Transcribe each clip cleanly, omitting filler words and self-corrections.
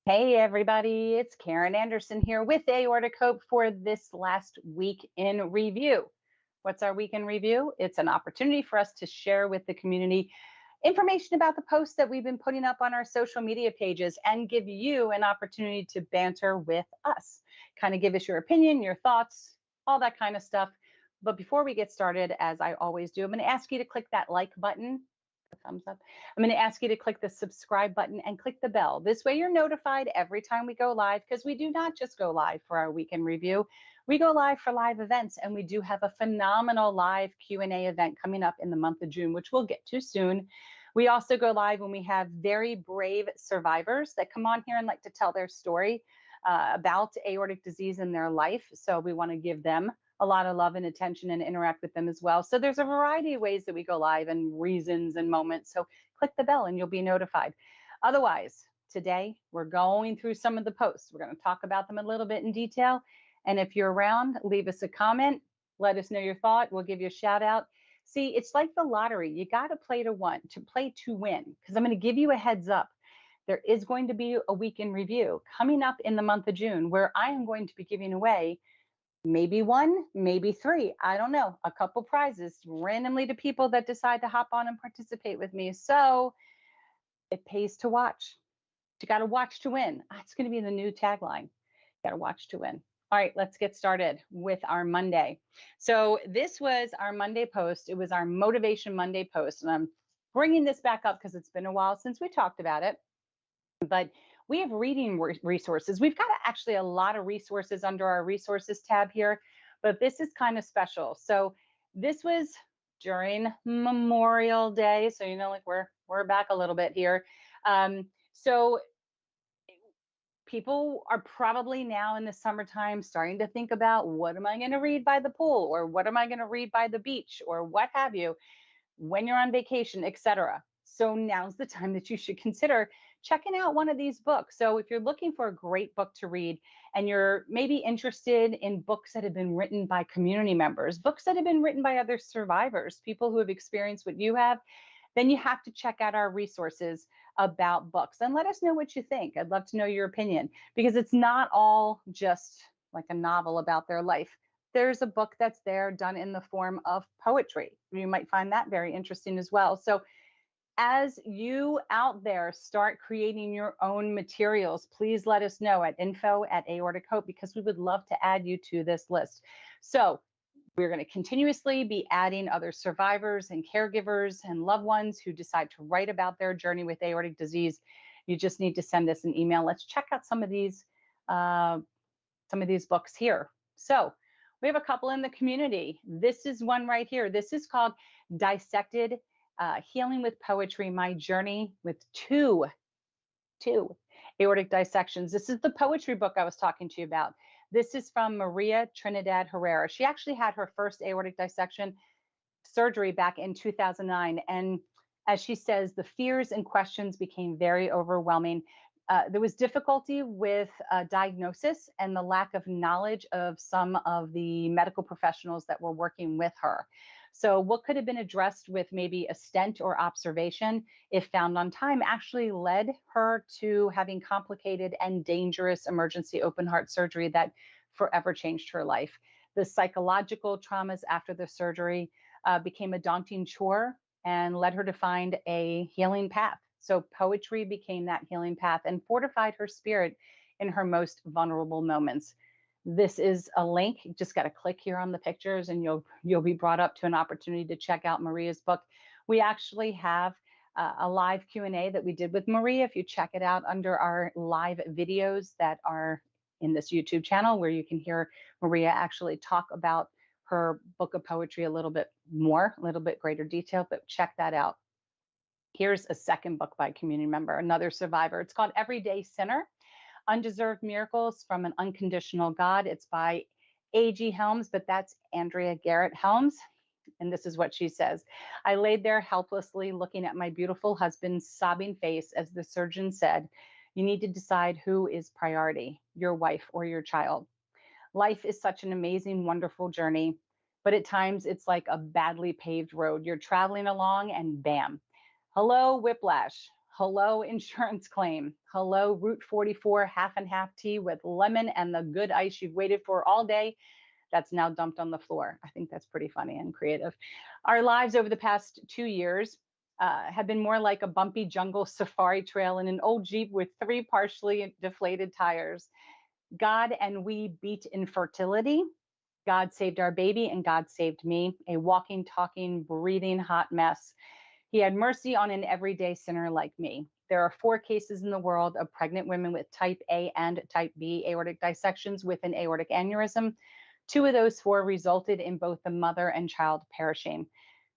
Hey everybody, it's Karen Anderson here with Aortic Hope for this last week in review. What's our week in review? It's an opportunity for us to share with the community information about the posts that we've been putting up on our social media pages and give you an opportunity to banter with us. Kind of give us your opinion, your thoughts, all that kind of stuff. But before we get started, as I always do, I'm going to ask you to click that like button, thumbs up. I'm going to ask you to click the subscribe button and click the bell. This way you're notified every time we go live, because we do not just go live for our weekend review. We go live for live events, and we do have a phenomenal live Q&A event coming up in the month of June, which we'll get to soon. We also go live when we have very brave survivors that come on here and like to tell their story about aortic disease in their life. So we want to give them a lot of love and attention and interact with them as well. So there's a variety of ways that we go live and reasons and moments. So click the bell and you'll be notified. Otherwise, today we're going through some of the posts. We're going to talk about them a little bit in detail. And if you're around, leave us a comment. Let us know your thought. We'll give you a shout out. See, it's like the lottery. You got to play to win, because I'm going to give you a heads up. There is going to be a week in review coming up in the month of June where I am going to be giving away maybe one, maybe three, I don't know, a couple prizes randomly to people that decide to hop on and participate with me. So it pays to watch. You got to watch to win. It's going to be the new tagline. You got to watch to win. All right, let's get started with our Monday. So this was our Monday post. It was our Motivation Monday post. And I'm bringing this back up because it's been a while since we talked about it. But we have reading resources. We've got actually a lot of resources under our resources tab here, but this is kind of special. So this was during Memorial Day. So, you know, like we're back a little bit here. So people are probably now in the summertime starting to think about, what am I going to read by the pool, or what am I going to read by the beach, or what have you, when you're on vacation, etc. So now's the time that you should consider checking out one of these books. So if you're looking for a great book to read, and you're maybe interested in books that have been written by community members, books that have been written by other survivors, people who have experienced what you have, then you have to check out our resources about books and let us know what you think. I'd love to know your opinion, because it's not all just like a novel about their life. There's a book that's there done in the form of poetry. You might find that very interesting as well. So as you out there start creating your own materials, please let us know at info@Aortic Hope, because we would love to add you to this list. So we're going to continuously be adding other survivors and caregivers and loved ones who decide to write about their journey with aortic disease. You just need to send us an email. Let's check out some of these books here. So we have a couple in the community. This is one right here. This is called Dissected, Healing with Poetry, My Journey with two Aortic Dissections. This is the poetry book I was talking to you about. This is from Maria Trinidad Herrera. She actually had her first aortic dissection surgery back in 2009. And as she says, the fears and questions became very overwhelming. There was difficulty with diagnosis and the lack of knowledge of some of the medical professionals that were working with her. So what could have been addressed with maybe a stent or observation, if found on time, actually led her to having complicated and dangerous emergency open heart surgery that forever changed her life. The psychological traumas after the surgery became a daunting chore and led her to find a healing path. So poetry became that healing path and fortified her spirit in her most vulnerable moments. This is a link. You just got to click here on the pictures and you'll be brought up to an opportunity to check out Maria's book. We actually have a live Q&A that we did with Maria. If you check it out under our live videos that are in this YouTube channel, where you can hear Maria actually talk about her book of poetry a little bit more, a little bit greater detail, but check that out. Here's a second book by a community member, another survivor. It's called Everyday Sinner, Undeserved Miracles from an Unconditional God. It's by A.G. Helms, but that's Andrea Garrett Helms. And this is what she says. I laid there helplessly looking at my beautiful husband's sobbing face as the surgeon said, you need to decide who is priority, your wife or your child. Life is such an amazing, wonderful journey, but at times it's like a badly paved road. You're traveling along and bam. Hello, whiplash. Hello, insurance claim. Hello, Route 44 half and half tea with lemon and the good ice you've waited for all day that's now dumped on the floor. I think that's pretty funny and creative. Our lives over the past 2 years have been more like a bumpy jungle safari trail in an old Jeep with three partially deflated tires. God and we beat infertility. God saved our baby, and God saved me, a walking, talking, breathing hot mess. He had mercy on an everyday sinner like me. There are 4 cases in the world of pregnant women with type A and type B aortic dissections with an aortic aneurysm. 2 of those 4 resulted in both the mother and child perishing.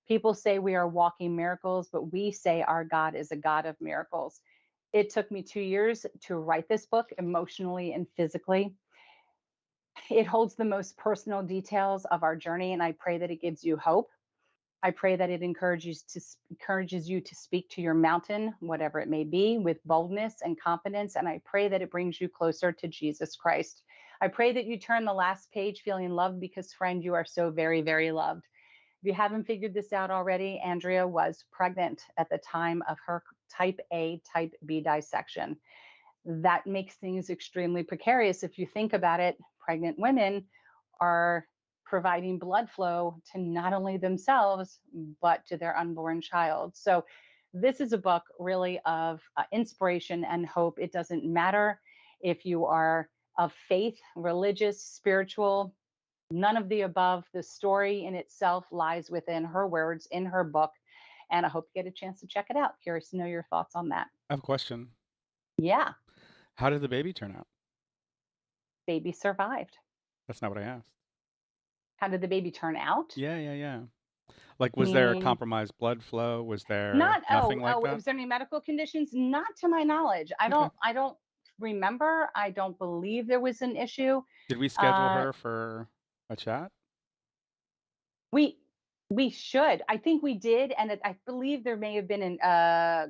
People say we are walking miracles, but we say our God is a God of miracles. It took me 2 years to write this book, emotionally and physically. It holds the most personal details of our journey, and I pray that it gives you hope. I pray that it encourages you to speak to your mountain, whatever it may be, with boldness and confidence. And I pray that it brings you closer to Jesus Christ. I pray that you turn the last page feeling loved because, friend, you are so very, very loved. If you haven't figured this out already, Andrea was pregnant at the time of her type A, type B dissection. That makes things extremely precarious. If you think about it, pregnant women are providing blood flow to not only themselves, but to their unborn child. So, this is a book really of inspiration and hope. It doesn't matter if you are of faith, religious, spiritual, none of the above. The story in itself lies within her words in her book. And I hope you get a chance to check it out. Curious to know your thoughts on that. I have a question. Yeah, How did the baby turn out? baby survived. That's not what I asked. How did the baby turn out? Yeah, yeah, yeah. Like, You was there a mean compromised blood flow? Was there not nothing like that? was there any medical conditions? Not to my knowledge. I Okay. don't I don't remember. I don't believe there was an issue. Did we schedule Uh her for a chat? we we should. I think we did, and I believe there may have been an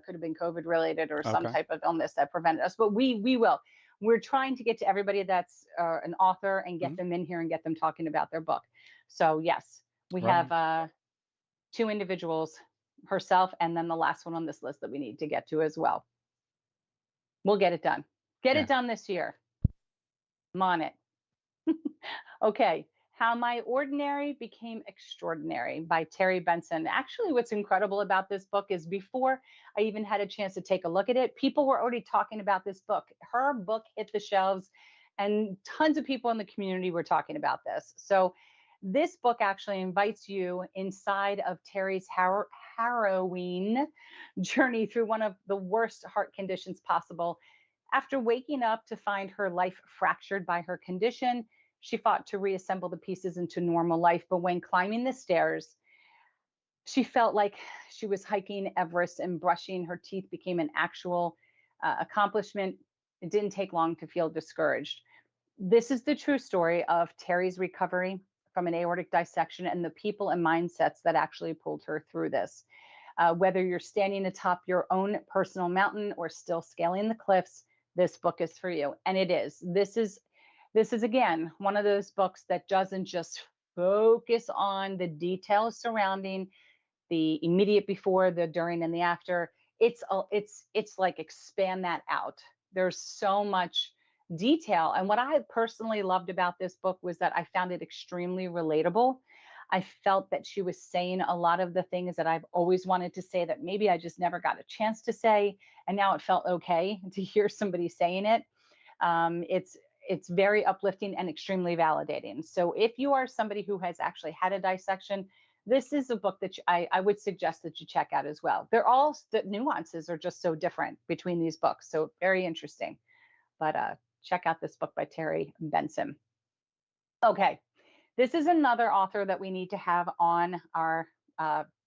could have been COVID related or some Okay. type of illness that prevented us. But we will. We're trying to get to everybody that's an author and get Mhm. them in here and get them talking about their book. So yes, we Right have on. 2 individuals, herself, and then the last one on this list that we need to get to as well. We'll get it done. Get Yeah. it done this year. I'm on it. Okay. How My Ordinary Became Extraordinary by Terry Benson. Actually, what's incredible about this book is before I even had a chance to take a look at it, people were already talking about this book. Her book hit the shelves, and tons of people in the community were talking about this. So, this book actually invites you inside of Terry's harrowing journey through one of the worst heart conditions possible. After waking up to find her life fractured by her condition, she fought to reassemble the pieces into normal life. But when climbing the stairs, she felt like she was hiking Everest, and brushing her teeth became an actual accomplishment. It didn't take long to feel discouraged. This is the true story of Terry's recovery from an aortic dissection and the people and mindsets that actually pulled her through this. Whether you're standing atop your own personal mountain or still scaling the cliffs, this book is for you. And it is. This is again one of those books that doesn't just focus on the details surrounding the immediate before, the during, and the after. It's like expand that out. There's so much detail. And what I personally loved about this book was that I found it extremely relatable. I felt that she was saying a lot of the things that I've always wanted to say that maybe I just never got a chance to say. And now it felt okay to hear somebody saying it. It's very uplifting and extremely validating. So if you are somebody who has actually had a dissection, this is a book that I would suggest that you check out as well. They're all the nuances are just so different between these books, so very interesting. But check out this book by Terry Benson. Okay, this is another author that we need to have on our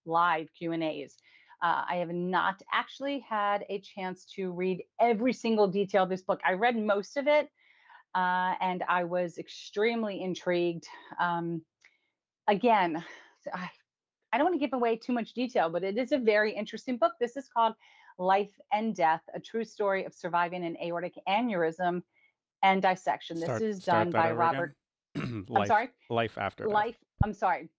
live Q and A's. I have not actually had a chance to read every single detail of this book. I read most of it, and I was extremely intrigued. Again, I don't want to give away too much detail, but it is a very interesting book. This is called Life and Death, a true story of surviving an aortic aneurysm and dissection. This is Start done that by over again. Robert. I'm Life sorry, life after death. Life, I'm sorry.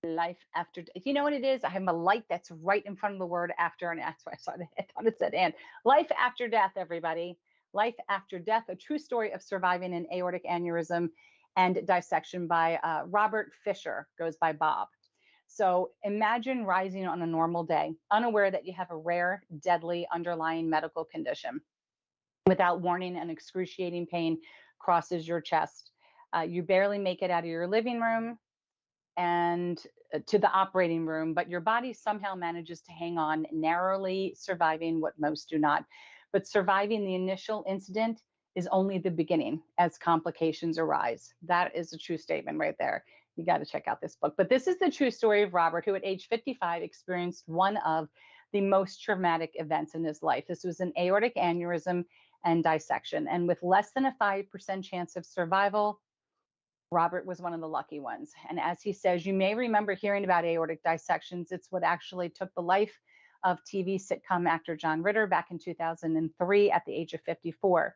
Life after, you know what it is? I have a light that's right in front of the word after, and that's why I thought it said and. Life after death, everybody. Life after death, a true story of surviving an aortic aneurysm and dissection by Robert Fisher, goes by Bob. So imagine rising on a normal day, unaware that you have a rare, deadly underlying medical condition. Without warning, an excruciating pain crosses your chest. You barely make it out of your living room and to the operating room, but your body somehow manages to hang on, narrowly surviving what most do not. But surviving the initial incident is only the beginning as complications arise. That is a true statement right there. You got to check out this book. But this is the true story of Robert, who at age 55 experienced one of the most traumatic events in his life. This was an aortic aneurysm and dissection. And with less than a 5% chance of survival, Robert was one of the lucky ones. And as he says, you may remember hearing about aortic dissections. It's what actually took the life of TV sitcom actor John Ritter back in 2003 at the age of 54.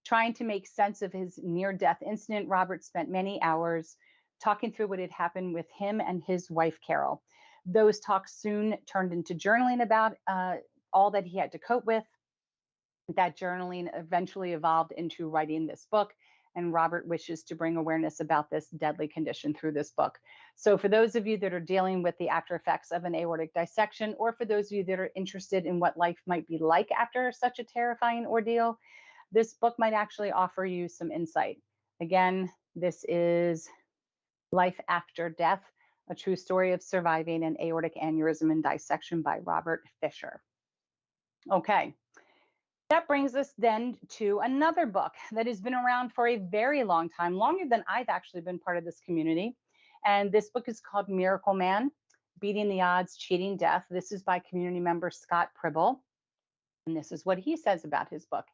Trying to make sense of his near death incident, Robert spent many hours talking through what had happened with him and his wife, Carol. Those talks soon turned into journaling about all that he had to cope with. That journaling eventually evolved into writing this book, and Robert wishes to bring awareness about this deadly condition through this book. So for those of you that are dealing with the after effects of an aortic dissection, or for those of you that are interested in what life might be like after such a terrifying ordeal, this book might actually offer you some insight. Again, this is Life After Death, a true story of surviving an aortic aneurysm and dissection by Robert Fisher. Okay. That brings us then to another book that has been around for a very long time, longer than I've actually been part of this community. And this book is called Miracle Man, Beating the Odds, Cheating Death. This is by community member Scott Pribble. And this is what he says about his book.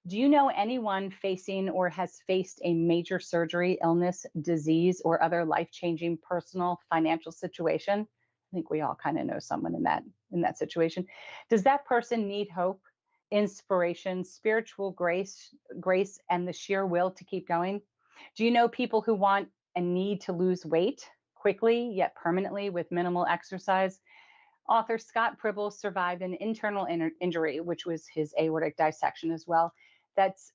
Do you know anyone facing or has faced a major surgery, illness, disease, or other life-changing personal financial situation? I think we all kind of know someone in that situation. Does that person need hope, inspiration, spiritual grace, and the sheer will to keep going? Do you know people who want and need to lose weight quickly yet permanently with minimal exercise? Author Scott Pribble survived an internal injury, which was his aortic dissection as well. That's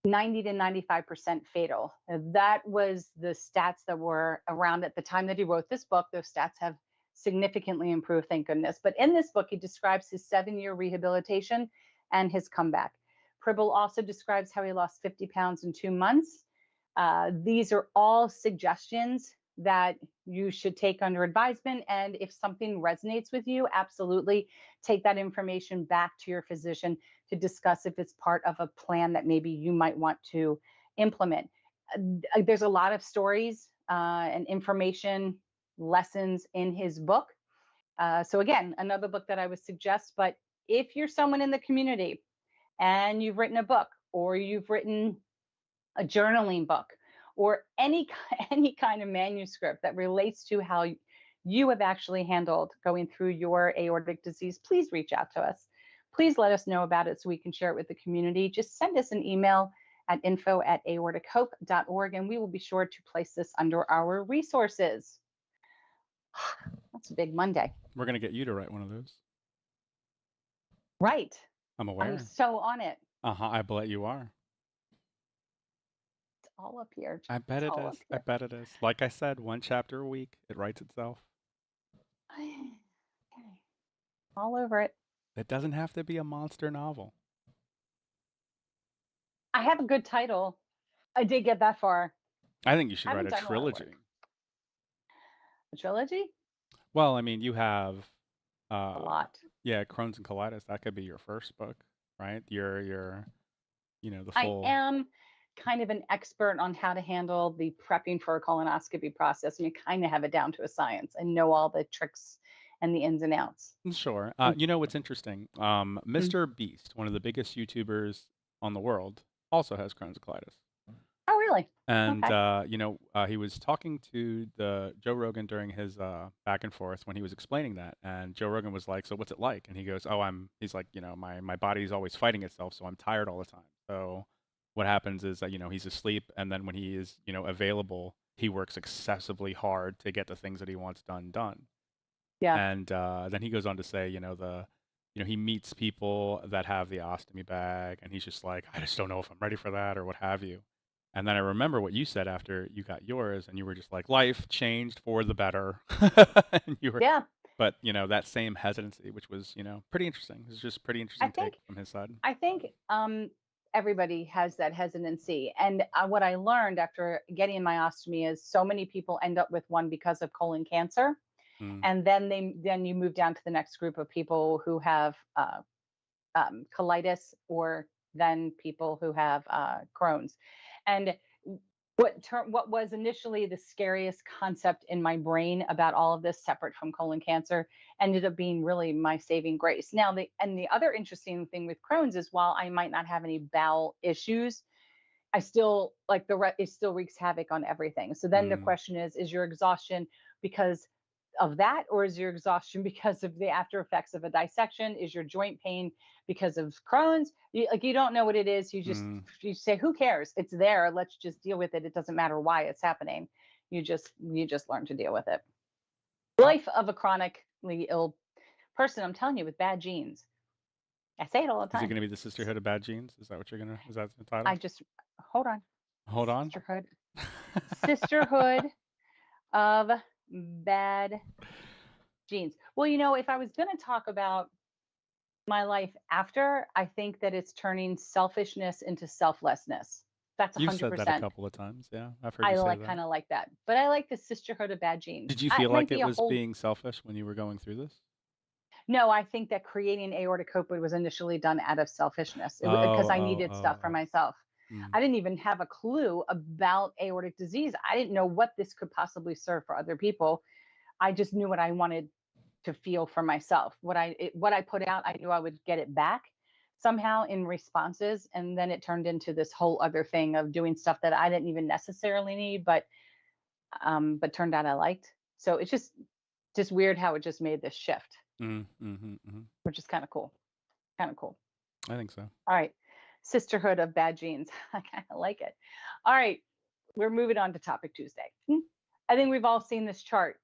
90 to 95% fatal. That was the stats that were around at the time that he wrote this book. Those stats have significantly improved, thank goodness. But in this book, he describes his 7-year rehabilitation and his comeback. Pribble also describes how he lost 50 pounds in 2 months. These are all suggestions that you should take under advisement. And if something resonates with you, absolutely take that information back to your physician to discuss if it's part of a plan that maybe you might want to implement. There's a lot of stories and information, lessons in his book. So again, another book that I would suggest. But if you're someone in the community and you've written a book, or you've written a journaling book, or any kind of manuscript that relates to how you have actually handled going through your aortic disease, please reach out to us. Please let us know about it so we can share it with the community. Just send us an email at info@aortichope.org, and we will be sure to place this under our resources. That's a big Monday. We're going to get you to write one of those. Right. I'm aware. I'm so on it. I bet you are. It's all up here. I bet it is. I bet it is. Like I said, 1 chapter a week. It writes itself. Okay. All over it. It doesn't have to be a monster novel. I have a good title. I did get that far. I think you should write a trilogy. A trilogy? Well, I mean, you have a lot. Yeah, Crohn's and colitis. That could be your first book, right? Your the full. I am kind of an expert on how to handle the prepping for a colonoscopy process, and you kind of have it down to a science and know all the tricks and the ins and outs. Sure. You know what's interesting? Mr. Beast, one of the biggest YouTubers on the world, also has Crohn's and colitis. Oh, really? And he was talking to the Joe Rogan during his back and forth when he was explaining that, and Joe Rogan was like, "So what's it like?" And he goes, "Oh, he's like, my body's always fighting itself, so I'm tired all the time. So what happens is that he's asleep, and then when he is available, he works excessively hard to get the things that he wants done. Yeah. And then he goes on to say, he meets people that have the ostomy bag, and he's just like, I just don't know if I'm ready for that or what have you. And then I remember what you said after you got yours, and you were just like, life changed for the better. And you were, Yeah. but that same hesitancy, which was, pretty interesting. It's just pretty I interesting take think from his side. I think everybody has that hesitancy. And what I learned after getting my ostomy is so many people end up with one because of colon cancer. Mm, And then you move down to the next group of people who have colitis, or then people who have Crohn's. And what was initially the scariest concept in my brain about all of this, separate from colon cancer, ended up being really my saving grace. Now, the other interesting thing with Crohn's is, while I might not have any bowel issues, I still like it still wreaks havoc on everything. So then the mm, question is your exhaustion because of that, or is your exhaustion because of the after effects of a dissection? Is your joint pain because of Crohn's? You don't know what it is. mm. You say, who cares? It's there. Let's just deal with it. It doesn't matter why it's happening. You just learn to deal with it. Wow. Life of a chronically ill person, I'm telling you, with bad genes. I say it all the Is it time. going to be the Sisterhood of Bad Genes? Is that the I title? just hold on. Hold on. Sisterhood. Sisterhood of bad genes. Well, if I was going to talk about my life after, I think that it's turning selfishness into selflessness. That's You've said that a 100%. couple of times. Yeah, I've heard you I say like that. kind of like that. But I like the sisterhood of bad genes. Did you feel It might like be it a was whole being selfish when you were going through this? no, I think that creating aortic copa was initially done out of selfishness Oh, because I oh, needed stuff oh, for oh. myself. Mm, I didn't even have a clue about aortic disease. I didn't know what this could possibly serve for other people. I just knew what I wanted to feel for myself. What I put out, I knew I would get it back somehow in responses, and then it turned into this whole other thing of doing stuff that I didn't even necessarily need, but turned out I liked. So it's just weird how it just made this shift, mm, mm-hmm, mm-hmm. which is kind of cool. Kind of cool. I think so. All right. Sisterhood of bad genes. I kind of like it. All right. We're moving on to topic Tuesday. I think we've all seen this chart.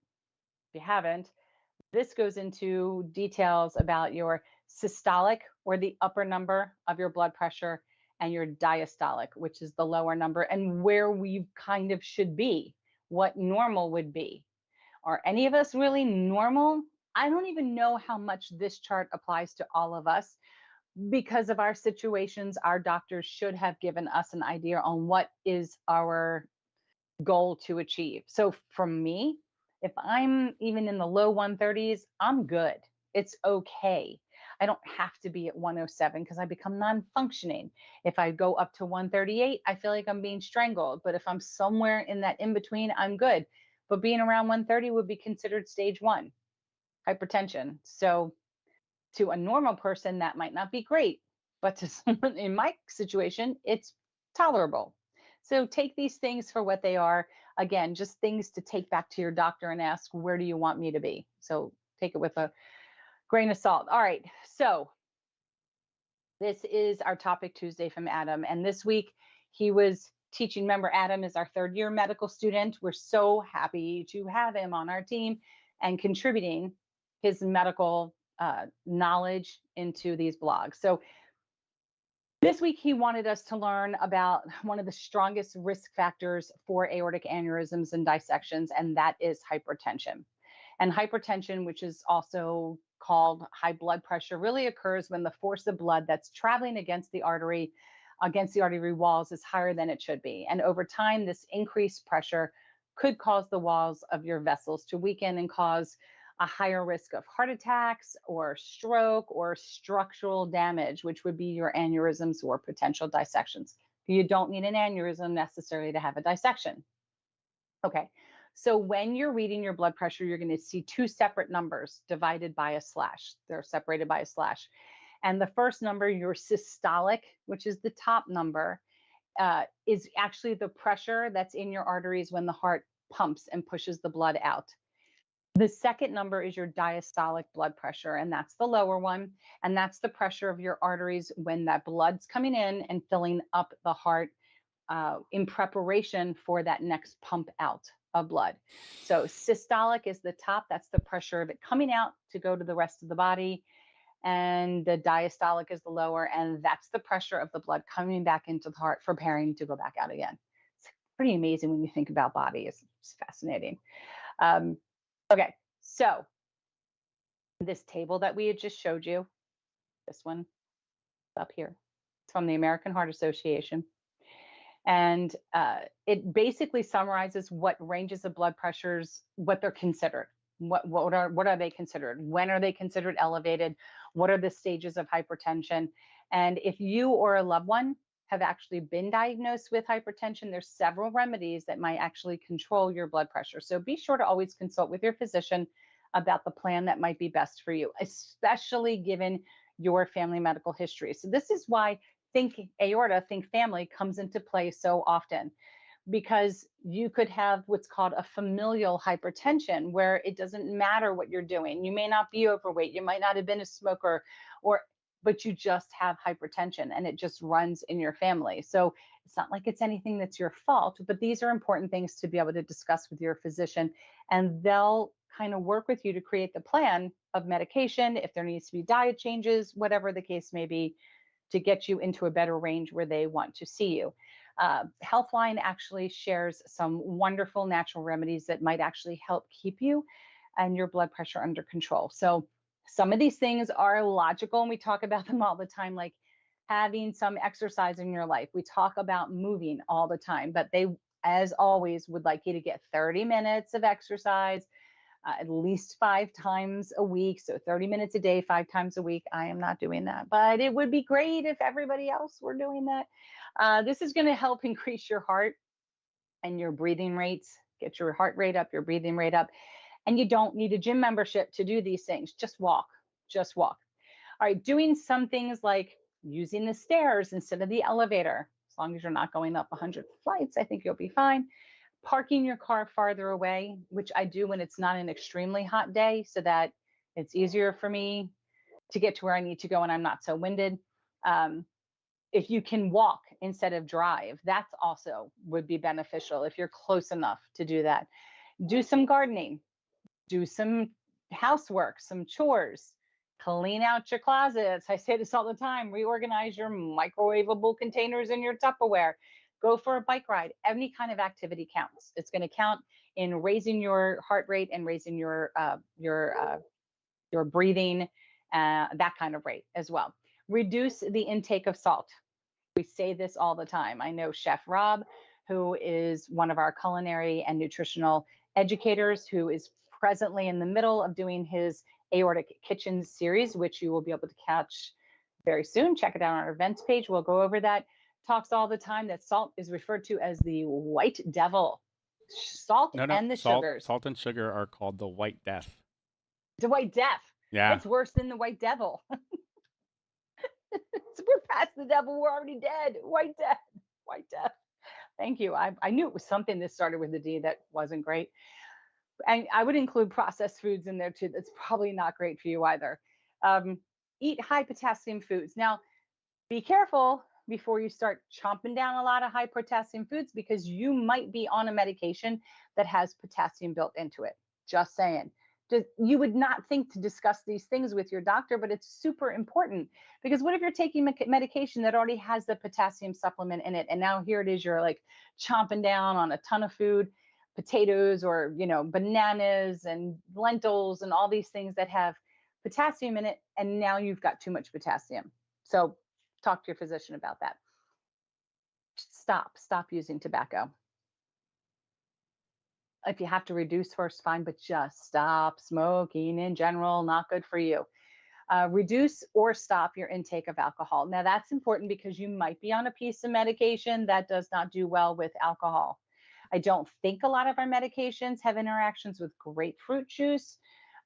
If you haven't, this goes into details about your systolic, or the upper number of your blood pressure, and your diastolic, which is the lower number, and where we kind of should be, what normal would be. Are any of us really normal? I don't even know how much this chart applies to all of us. Because of our situations, our doctors should have given us an idea on what is our goal to achieve. So for me, if I'm even in the low 130s, I'm good. It's okay. I don't have to be at 107 because I become non functioning. If I go up to 138, I feel like I'm being strangled. But if I'm somewhere in that in between, I'm good. But being around 130 would be considered stage one hypertension. So to a normal person, that might not be great. But to someone in my situation, it's tolerable. So take these things for what they are. Again, just things to take back to your doctor and ask, where do you want me to be? So take it with a grain of salt. All right. So this is our topic Tuesday from Adam. And this week he was teaching. Remember, Adam is our third year medical student. We're so happy to have him on our team and contributing his medical knowledge into these blogs. So this week, he wanted us to learn about one of the strongest risk factors for aortic aneurysms and dissections, and that is hypertension. And hypertension, which is also called high blood pressure, really occurs when the force of blood that's traveling against the artery walls, is higher than it should be. And over time, this increased pressure could cause the walls of your vessels to weaken and cause a higher risk of heart attacks or stroke or structural damage, which would be your aneurysms or potential dissections. You don't need an aneurysm necessarily to have a dissection. Okay. So when you're reading your blood pressure, you're going to see two separate numbers divided by a slash. They're separated by a slash. And the first number, your systolic, which is the top number, is actually the pressure that's in your arteries when the heart pumps and pushes the blood out. The second number is your diastolic blood pressure, and that's the lower one. And that's the pressure of your arteries when that blood's coming in and filling up the heart in preparation for that next pump out of blood. So systolic is the top, that's the pressure of it coming out to go to the rest of the body. And the diastolic is the lower, and that's the pressure of the blood coming back into the heart, preparing to go back out again. It's pretty amazing when you think about body. It's fascinating. Um, okay, so this table that we had just showed you, this one up here, it's from the American Heart Association. And it basically summarizes what ranges of blood pressures, what they're considered. What are they considered? When are they considered elevated? What are the stages of hypertension? And if you or a loved one have actually been diagnosed with hypertension, there's several remedies that might actually control your blood pressure. So be sure to always consult with your physician about the plan that might be best for you, especially given your family medical history. So this is why Think Aorta, Think Family comes into play so often, because you could have what's called a familial hypertension, where it doesn't matter what you're doing. You may not be overweight, you might not have been a smoker, but you just have hypertension and it just runs in your family. So it's not like it's anything that's your fault, but these are important things to be able to discuss with your physician, and they'll kind of work with you to create the plan of medication, if there needs to be diet changes, whatever the case may be, to get you into a better range where they want to see you. Healthline actually shares some wonderful natural remedies that might actually help keep you and your blood pressure under control. So some of these things are logical, and we talk about them all the time, like having some exercise in your life. We talk about moving all the time, but they, as always, would like you to get 30 minutes of exercise, at least 5 times a week. So 30 minutes a day, 5 times a week. I am not doing that, but it would be great if everybody else were doing that. This is going to help increase your heart and your breathing rates, get your heart rate up, your breathing rate up. And you don't need a gym membership to do these things. Just walk, just walk. All right, doing some things like using the stairs instead of the elevator. As long as you're not going up 100 flights, I think you'll be fine. Parking your car farther away, which I do when it's not an extremely hot day, so that it's easier for me to get to where I need to go and I'm not so winded. If you can walk instead of drive, that's also would be beneficial if you're close enough to do that. Do some gardening, do some housework, some chores, clean out your closets. I say this all the time, reorganize your microwavable containers in your Tupperware. Go for a bike ride. Any kind of activity counts. It's going to count in raising your heart rate and raising your breathing, that kind of rate as well. Reduce the intake of salt. We say this all the time. I know Chef Rob, who is one of our culinary and nutritional educators, who is presently in the middle of doing his Aortic Kitchen series, which you will be able to catch very soon. Check it out on our events page. We'll go over that. Talks all the time that salt is referred to as the white devil. Salt No, and the sugars. Salt and sugar are called the white death. The white death. Yeah. It's worse than the white devil. We're past the devil. We're already dead. White death. White death. Thank you. I knew it was something that started with a D that wasn't great. And I would include processed foods in there too. That's probably not great for you either. Eat high potassium foods. Now, be careful before you start chomping down a lot of high potassium foods, because you might be on a medication that has potassium built into it. Just saying. You would not think to discuss these things with your doctor, but it's super important, because what if you're taking medication that already has the potassium supplement in it, and now here it is, you're like chomping down on a ton of food, potatoes or bananas and lentils and all these things that have potassium in it, and now you've got too much potassium. So talk to your physician about that. Stop using tobacco. If you have to reduce first, fine, but just stop smoking in general. Not good for you. Reduce or stop your intake of alcohol. Now that's important, because you might be on a piece of medication that does not do well with alcohol. I don't think a lot of our medications have interactions with grapefruit juice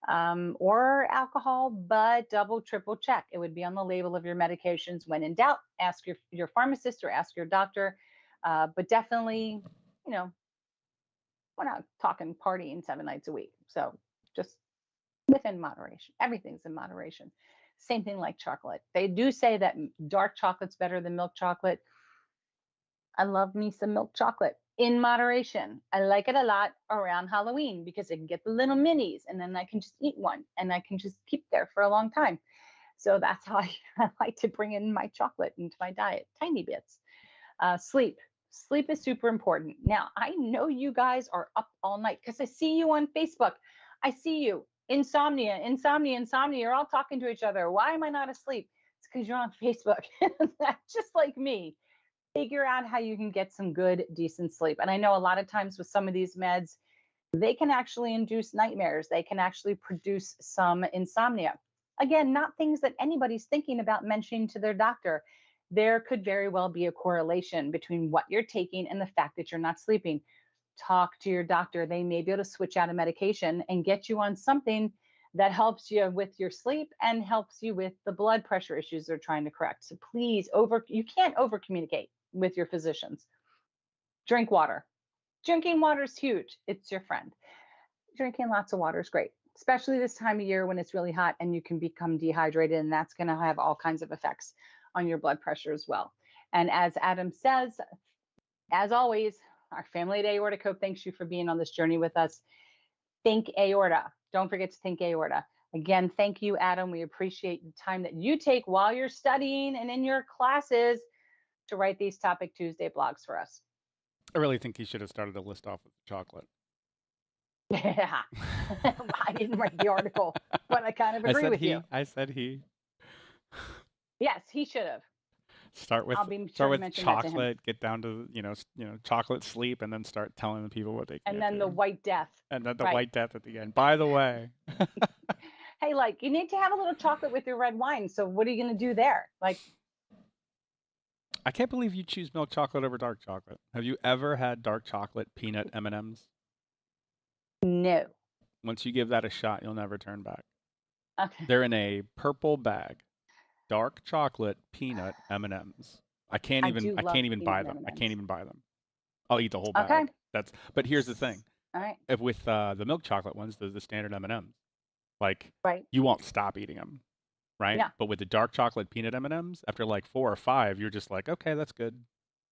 or alcohol, but double, triple check. It would be on the label of your medications. When in doubt, ask your pharmacist or ask your doctor. But definitely, we're not talking partying 7 nights a week. So just within moderation. Everything's in moderation. Same thing like chocolate. They do say that dark chocolate's better than milk chocolate. I love me some milk chocolate in moderation. I like it a lot around Halloween because I can get the little minis and then I can just eat one and I can just keep there for a long time. So that's how I like to bring in my chocolate into my diet, tiny bits. Sleep. Sleep is super important. Now, I know you guys are up all night because I see you on Facebook. I see you. Insomnia, insomnia, insomnia. You're all talking to each other. Why am I not asleep? It's because you're on Facebook. Just like me. Figure out how you can get some good, decent sleep. And I know a lot of times with some of these meds, they can actually induce nightmares. They can actually produce some insomnia. Again, not things that anybody's thinking about mentioning to their doctor. There could very well be a correlation between what you're taking and the fact that you're not sleeping. Talk to your doctor. They may be able to switch out a medication and get you on something that helps you with your sleep and helps you with the blood pressure issues they're trying to correct. So please you can't over communicate with your physicians. Drink water. Drinking water is huge. It's your friend. Drinking lots of water is great, especially this time of year when it's really hot and you can become dehydrated, and that's going to have all kinds of effects on your blood pressure as well. And as Adam says, as always, our family at Aorta Cope thanks you for being on this journey with us. Think aorta. Don't forget to think aorta. Again, thank you, Adam. We appreciate the time that you take while you're studying and in your classes to write these Topic Tuesday blogs for us. I really think he should have started a list off with chocolate. Yeah. I didn't write the article, but I kind of agree with you. I said he. Yes, he should have. Start with I'll be sure to mention that to him. chocolate, get down to chocolate sleep, and then start telling the people what they And can't then the do. white death. And then the Right. white death at the end. By the way, Hey, like you need to have a little chocolate with your red wine. So what are you going to do there? Like, I can't believe you choose milk chocolate over dark chocolate. Have you ever had dark chocolate peanut M&Ms? no. Once you give that a shot, you'll never turn back. Okay. They're in a purple bag. Dark chocolate peanut M&Ms. I can't even buy them. I can't even buy them. I'll eat the whole bag. Okay. But here's the thing. All right. If with the milk chocolate ones, the standard M&Ms, like Right. you won't stop eating them, right? Yeah. But with the dark chocolate peanut M&Ms, after like 4 or 5, you're just like, okay, that's good.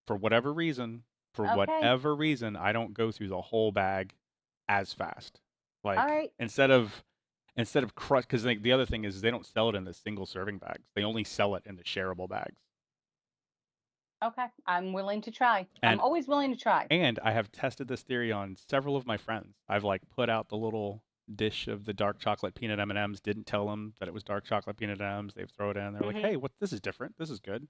For whatever reason, I don't go through the whole bag as fast. Like All right. instead of crush, because the other thing is they don't sell it in the single serving bags. They only sell it in the shareable bags. Okay. I'm willing to try. And I'm always willing to try. And I have tested this theory on several of my friends. I've like put out the little dish of the dark chocolate peanut M&Ms, didn't tell them that it was dark chocolate peanut M&Ms. They throw it in. They're like, "Hey, this is different. This is good."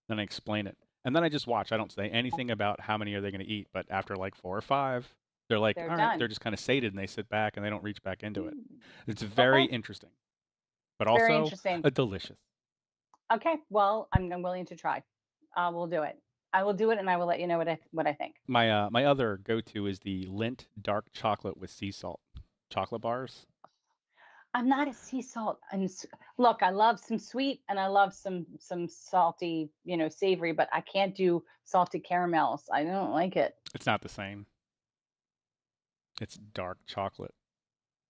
Then I explain it. And then I just watch. I don't say anything about how many are they going to eat, but after like 4 or 5, they're like, They're "All done. right," they're just kind of sated and they sit back and they don't reach back into it. It's very interesting. But Very also interesting. delicious. Okay. Well, I'm willing to try. We'll do it. I will do it, and I will let you know what I think. My my other go-to is the Lindt dark chocolate with sea salt chocolate bars. I'm not a sea salt. And look, I love some sweet and I love some salty, savory, but I can't do salted caramels. I don't like it. It's not the same. It's dark chocolate.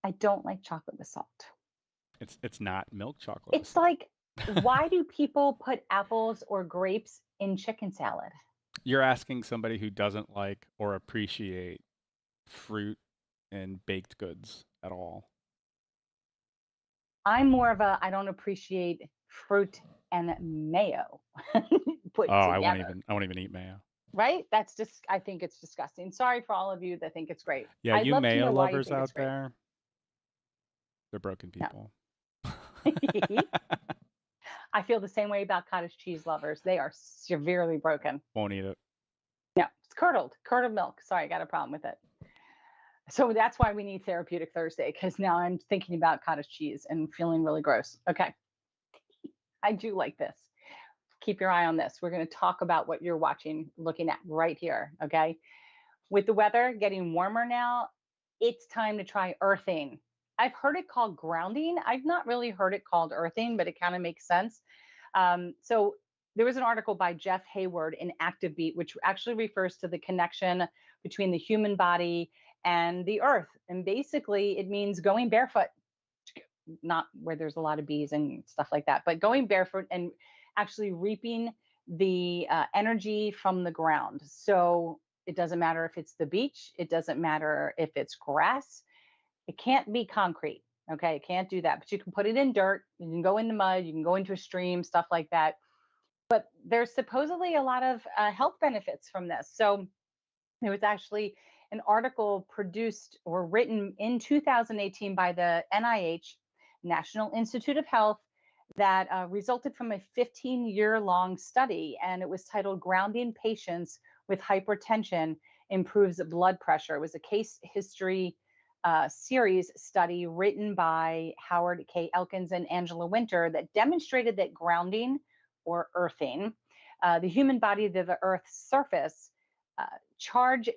I don't like chocolate with salt. It's not milk chocolate. It's like, why do people put apples or grapes in chicken salad? You're asking somebody who doesn't like or appreciate fruit and baked goods at all. I'm more of I don't appreciate fruit and mayo put together. I won't even eat mayo. Right? That's just, I think it's disgusting. Sorry for all of you that think it's great. Yeah, I'd you love to mayo know why you lovers think it's out great. there, they're broken people. I feel the same way about cottage cheese lovers. They are severely broken. Won't eat it. No, it's curdled milk. Sorry, I got a problem with it. So that's why we need Therapeutic Thursday, because now I'm thinking about cottage cheese and feeling really gross. Okay. I do like this. Keep your eye on this. We're going to talk about what you're looking at right here. Okay. With the weather getting warmer now, it's time to try earthing. I've heard it called grounding. I've not really heard it called earthing, but it kind of makes sense. So there was an article by Jeff Hayward in Active Beat, which actually refers to the connection between the human body and the earth. And basically, it means going barefoot, not where there's a lot of bees and stuff like that, but going barefoot and actually reaping the energy from the ground. So it doesn't matter if it's the beach, it doesn't matter if it's grass, it can't be concrete. Okay, it can't do that, but you can put it in dirt, you can go in the mud, you can go into a stream, stuff like that. But there's supposedly a lot of health benefits from this. So there was actually an article produced or written in 2018 by the NIH, National Institute of Health, that resulted from a 15-year-long study, and it was titled "Grounding Patients with Hypertension Improves Blood Pressure." It was a case history series study written by Howard K. Elkins and Angela Winter that demonstrated that grounding or earthing the human body to the Earth's surface uh, charge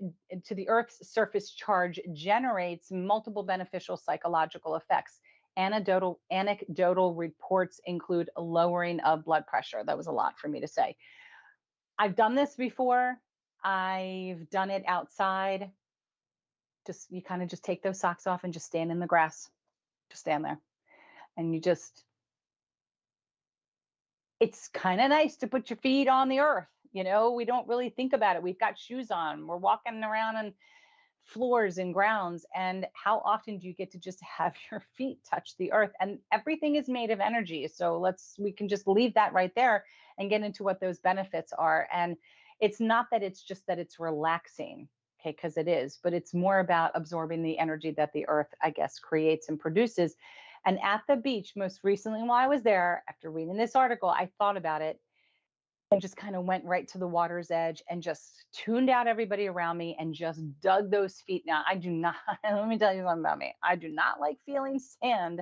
to the Earth's surface charge generates multiple beneficial psychological effects. Anecdotal reports include a lowering of blood pressure. That was a lot for me to say. I've done this before. I've done it outside. Just you kind of just take those socks off and just stand in the grass. Just stand there. And you just it's kind of nice to put your feet on the earth. You know, we don't really think about it. We've got shoes on. We're walking around on floors and grounds. And how often do you get to just have your feet touch the earth? And everything is made of energy. So we can just leave that right there and get into what those benefits are. And it's not that it's just that it's relaxing, okay, because it is, but it's more about absorbing the energy that the earth, I guess, creates and produces. And at the beach, most recently while I was there, after reading this article, I thought about it and just kind of went right to the water's edge and just tuned out everybody around me and just dug those feet. Now, I do not, let me tell you something about me. I do not like feeling sand,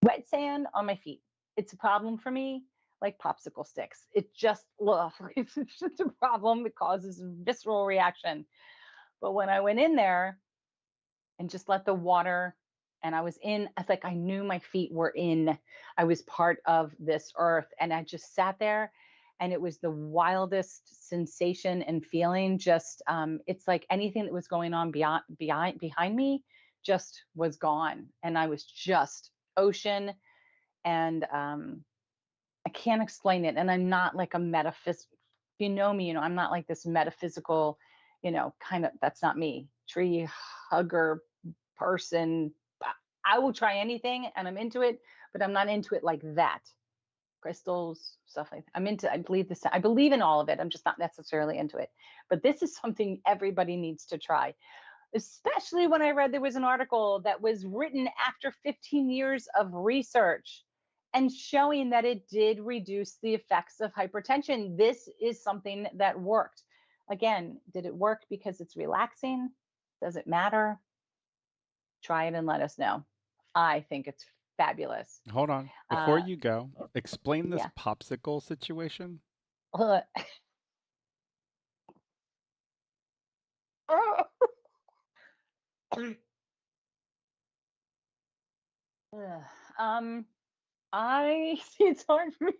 wet sand on my feet. It's a problem for me, like popsicle sticks. It just, ugh, it's just a problem. It causes a visceral reaction. But when I went in there and just let the water, and I was in, I like I knew my feet were in, I was part of this earth. And I just sat there and it was the wildest sensation and feeling. Just it's like anything that was going on behind me just was gone. And I was just ocean. And I can't explain it. And I'm not like a metaphysical, if you know me, you know, I'm not like this metaphysical, you know, kind of, that's not me. Tree hugger person. I will try anything and I'm into it, but I'm not into it like that. Crystals, stuff like that. I believe in all of it. I'm just not necessarily into it. But this is something everybody needs to try, especially when I read there was an article that was written after 15 years of research and showing that it did reduce the effects of hypertension. This is something that worked. Again, did it work because it's relaxing? Does it matter? Try it and let us know. I think it's fabulous. Hold on. Before you go, Oh, explain this yeah. popsicle situation. Ugh. um, I see it's hard for me.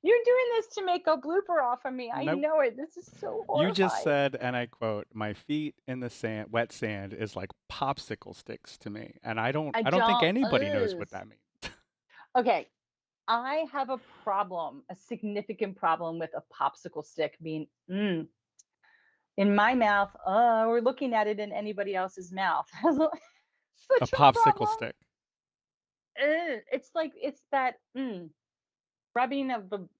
You're doing this to make a blooper off of me. I Nope. know it. This is so You just horrifying. said, and I quote, "My feet in the sand, wet sand, is like popsicle sticks to me," and I I don't think don't. anybody knows Ugh. what that means. Okay, I have a problem, a significant problem with a popsicle stick being in my mouth, or looking at it in anybody else's mouth. A Such a popsicle problem. stick. It's like it's that rubbing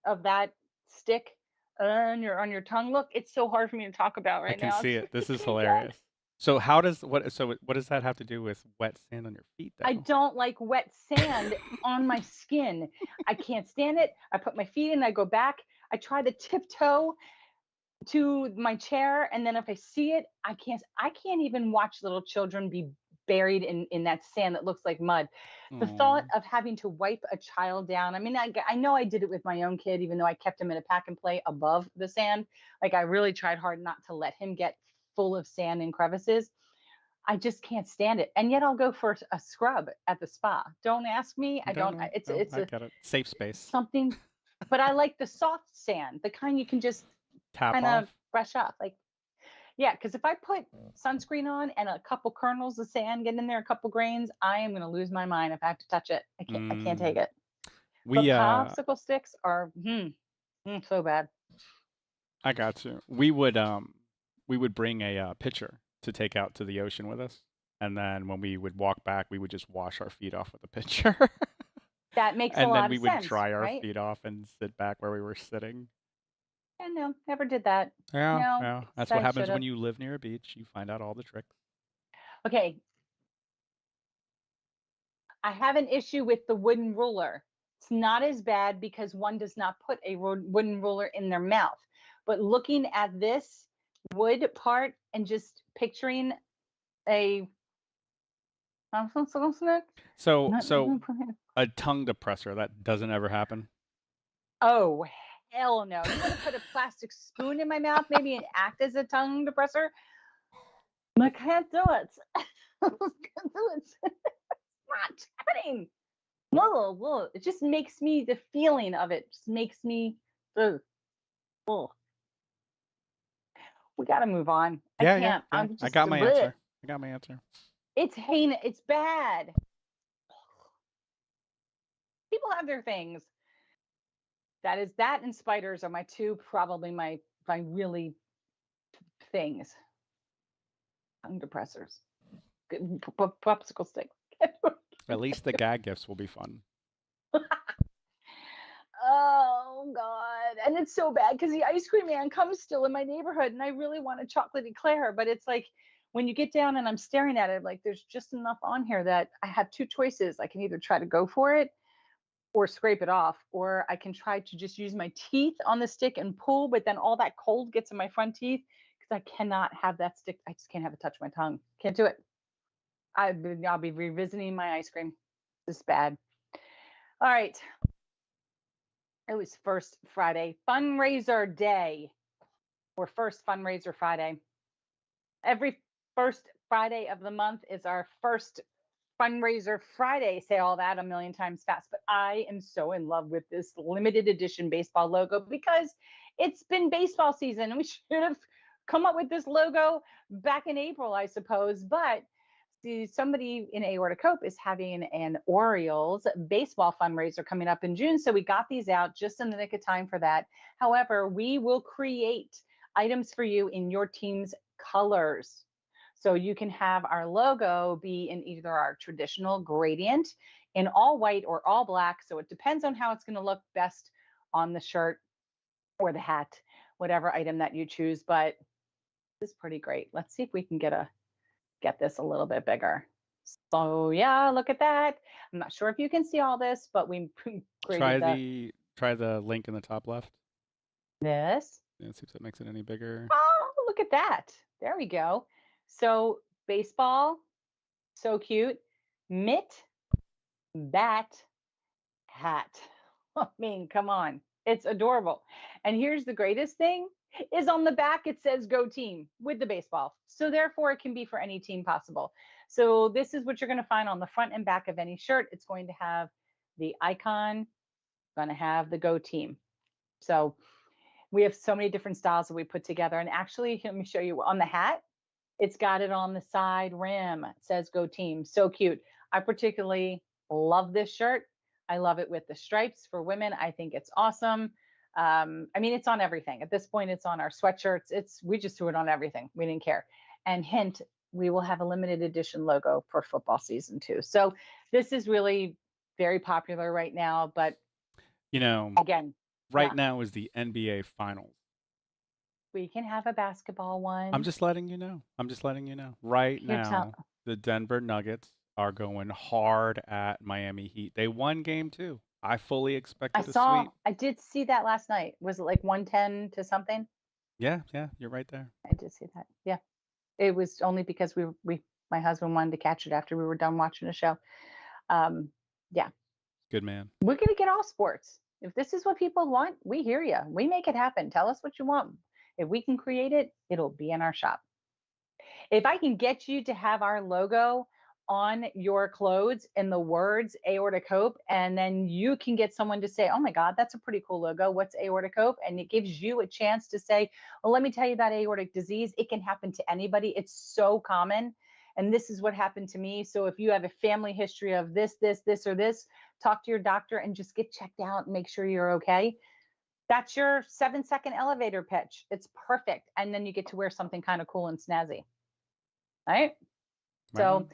of that stick on your tongue. Look, it's so hard for me to talk about I right can now. see It's it. This is making me gag. hilarious. What does that have to do with wet sand on your feet I though? don't like wet sand on my skin. I can't stand it. I put my feet in, I go back. I try to tiptoe to my chair, and then if I see it, I can't even watch little children be buried in that sand that looks like mud. The thought Oh, of having to wipe a child down, I mean, I know I did it with my own kid, even though I kept him in a pack and play above the sand. Like I really tried hard not to let him get full of sand and crevices. I just can't stand it, and yet I'll go for a scrub at the spa. Don't ask me. I no, don't. no, It's no. it's I a get it. Safe space. something, but I like the soft sand, the kind you can just Tap kind of off. brush off. Like, yeah, because if I put sunscreen on and a couple kernels of sand get in there, a couple grains, I am going to lose my mind if I have to touch it. I can't Mm, take it. But we popsicle sticks are so bad. I got you. We would bring a pitcher to take out to the ocean with us, and then when we would walk back, we would just wash our feet off with the pitcher, That makes a and then lot we of would sense, dry our right? feet off and sit back where we were sitting. Yeah, no, never did that. Yeah, No, yeah. 'cause That's what I should happens when have. you live near a beach. You find out all the tricks. Okay, I have an issue with the wooden ruler. It's not as bad because one does not put a wooden ruler in their mouth. But looking at this wood part and just picturing a So a tongue depressor, that doesn't ever happen. oh hell no. You want to put a plastic spoon in my mouth maybe and act as a tongue depressor? I can't do it. I can't do it. Not happening. Whoa. It just makes me, the feeling of it just makes me ugh, ugh. We got to move on. I Yeah, yeah, can't. yeah. I'm I just got my bleh. answer. I got my answer. It's heinous. It's bad. People have their things. That and spiders are my two, probably my really things. Tongue depressors. Popsicle sticks. At least the gag gifts will be fun. Oh God. And it's so bad because the ice cream man comes still in my neighborhood and I really want a chocolate eclair, but it's like when you get down and I'm staring at it, like there's just enough on here that I have two choices. I can either try to go for it or scrape it off, or I can try to just use my teeth on the stick and pull, but then all that cold gets in my front teeth because I cannot have that stick. I just can't have it touch my tongue. Can't do it. I'll be revisiting my ice cream. This is bad. All right. It was first Friday fundraiser day, or first fundraiser Friday. Every first Friday of the month is our first fundraiser Friday. Say all that a million times fast, but I am so in love with this limited edition baseball logo because it's been baseball season and we should have come up with this logo back in April, I suppose. But see, somebody in Aorta Cope is having an Orioles baseball fundraiser coming up in June. So we got these out just in the nick of time for that. However, we will create items for you in your team's colors. So you can have our logo be in either our traditional gradient in all white or all black. So it depends on how it's going to look best on the shirt or the hat, whatever item that you choose. But this is pretty great. Let's see if we can get this a little bit bigger. So yeah, look at that. I'm not sure if you can see all this, but we Try graded the link in the top left. this. Yeah, see if that makes it any bigger. Oh, look at that. There we go. So baseball, so cute. Mitt, bat, hat. I mean, come on. It's adorable. And here's the greatest thing is on the back it says go team with the baseball. So therefore it can be for any team possible. So this is what you're going to find on the front and back of any shirt. It's going to have the icon, going to have the go team. So we have so many different styles that we put together. And actually, let me show you on the hat. It's got it on the side rim. It says go team. So cute. I particularly love this shirt. I love it with the stripes for women. I think it's awesome. I mean, it's on everything. At this point, it's on our sweatshirts. We just threw it on everything. We didn't care. And hint, we will have a limited edition logo for football season too. So this is really very popular right now. But You know, again, right yeah, now is the NBA Finals. we can have a basketball I'm one. just letting you know. I'm just letting you know. Right You're telling. now, the Denver Nuggets are going hard at Miami Heat. They won game 2. I fully expected a sweep. I did see that last night. Was it like 110 to something? Yeah, yeah, you're right there. I did see that. Yeah. It was only because my husband wanted to catch it after we were done watching a show. Yeah. Good man. We're going to get all sports. If this is what people want, we hear you. We make it happen. Tell us what you want. If we can create it, it'll be in our shop. If I can get you to have our logo on your clothes and the words Aorta Cope, and then you can get someone to say, oh my God, that's a pretty cool logo. What's Aorta Cope? And it gives you a chance to say, well, let me tell you about aortic disease. It can happen to anybody. It's so common. And this is what happened to me. So if you have a family history of this, or this, talk to your doctor and just get checked out and make sure you're okay. That's your 7-second elevator pitch. It's perfect. And then you get to wear something kind of cool and snazzy. Right? Right So on.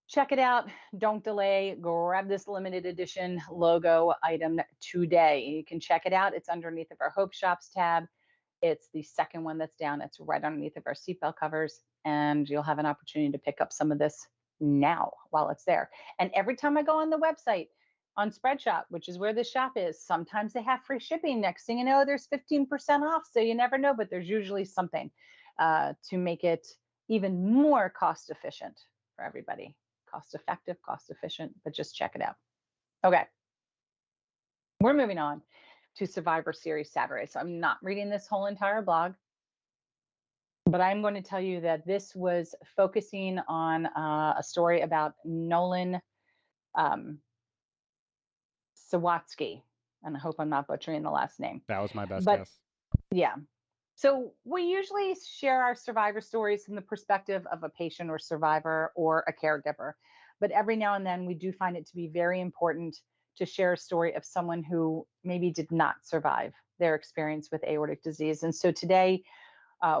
check it out. Don't delay. Grab this limited edition logo item today. You can check it out. It's underneath of our Hope Shops tab. It's the second one that's down. It's right underneath of our seatbelt covers. And you'll have an opportunity to pick up some of this now while it's there. And every time I go on the website on Spreadshop, which is where the shop is, sometimes they have free shipping. Next thing you know, there's 15% off. So you never know, but there's usually something to make it even more cost efficient for everybody. Cost effective, cost efficient, but just check it out. Okay, we're moving on to Survivor Series Saturday. So I'm not reading this whole entire blog, but I'm going to tell you that this was focusing on a story about Nolan um, Sawatsky, and I hope I'm not butchering the last name. That was my best But guess. yeah, so we usually share our survivor stories from the perspective of a patient or survivor or a caregiver. But every now and then we do find it to be very important to share a story of someone who maybe did not survive their experience with aortic disease. And so today,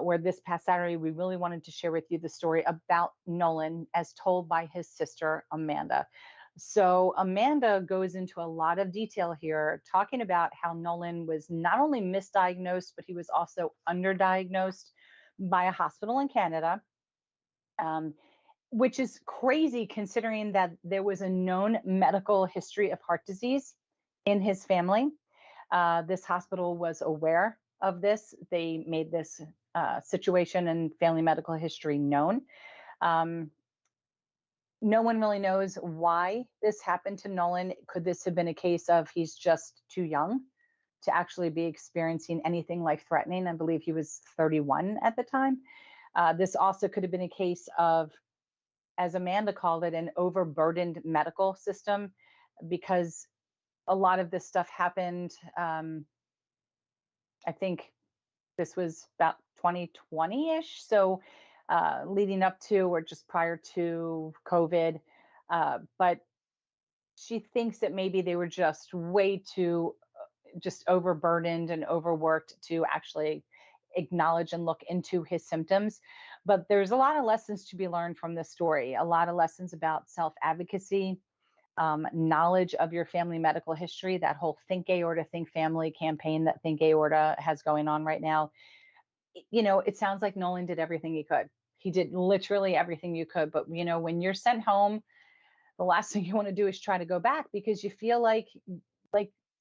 where this past Saturday, we really wanted to share with you the story about Nolan as told by his sister, Amanda. So Amanda goes into a lot of detail here, talking about how Nolan was not only misdiagnosed, but he was also underdiagnosed by a hospital in Canada, um, which is crazy considering that there was a known medical history of heart disease in his family. This hospital was aware of this. They made this situation and family medical history known. Um, no one really knows why this happened to Nolan. Could this have been a case of he's just too young to actually be experiencing anything life threatening? I believe he was 31 at the time. This also could have been a case of, as Amanda called it, an overburdened medical system, because a lot of this stuff happened. I think this was about 2020 ish. So leading up to or just prior to COVID. But she thinks that maybe they were just way too just overburdened and overworked to actually acknowledge and look into his symptoms. But there's a lot of lessons to be learned from this story, a lot of lessons about self advocacy, knowledge of your family medical history, that whole Think Aorta, Think Family campaign that Think Aorta has going on right now. You know, it sounds like Nolan did everything he could. He did literally everything you could. But, you know, when you're sent home, the last thing you want to do is try to go back because you feel like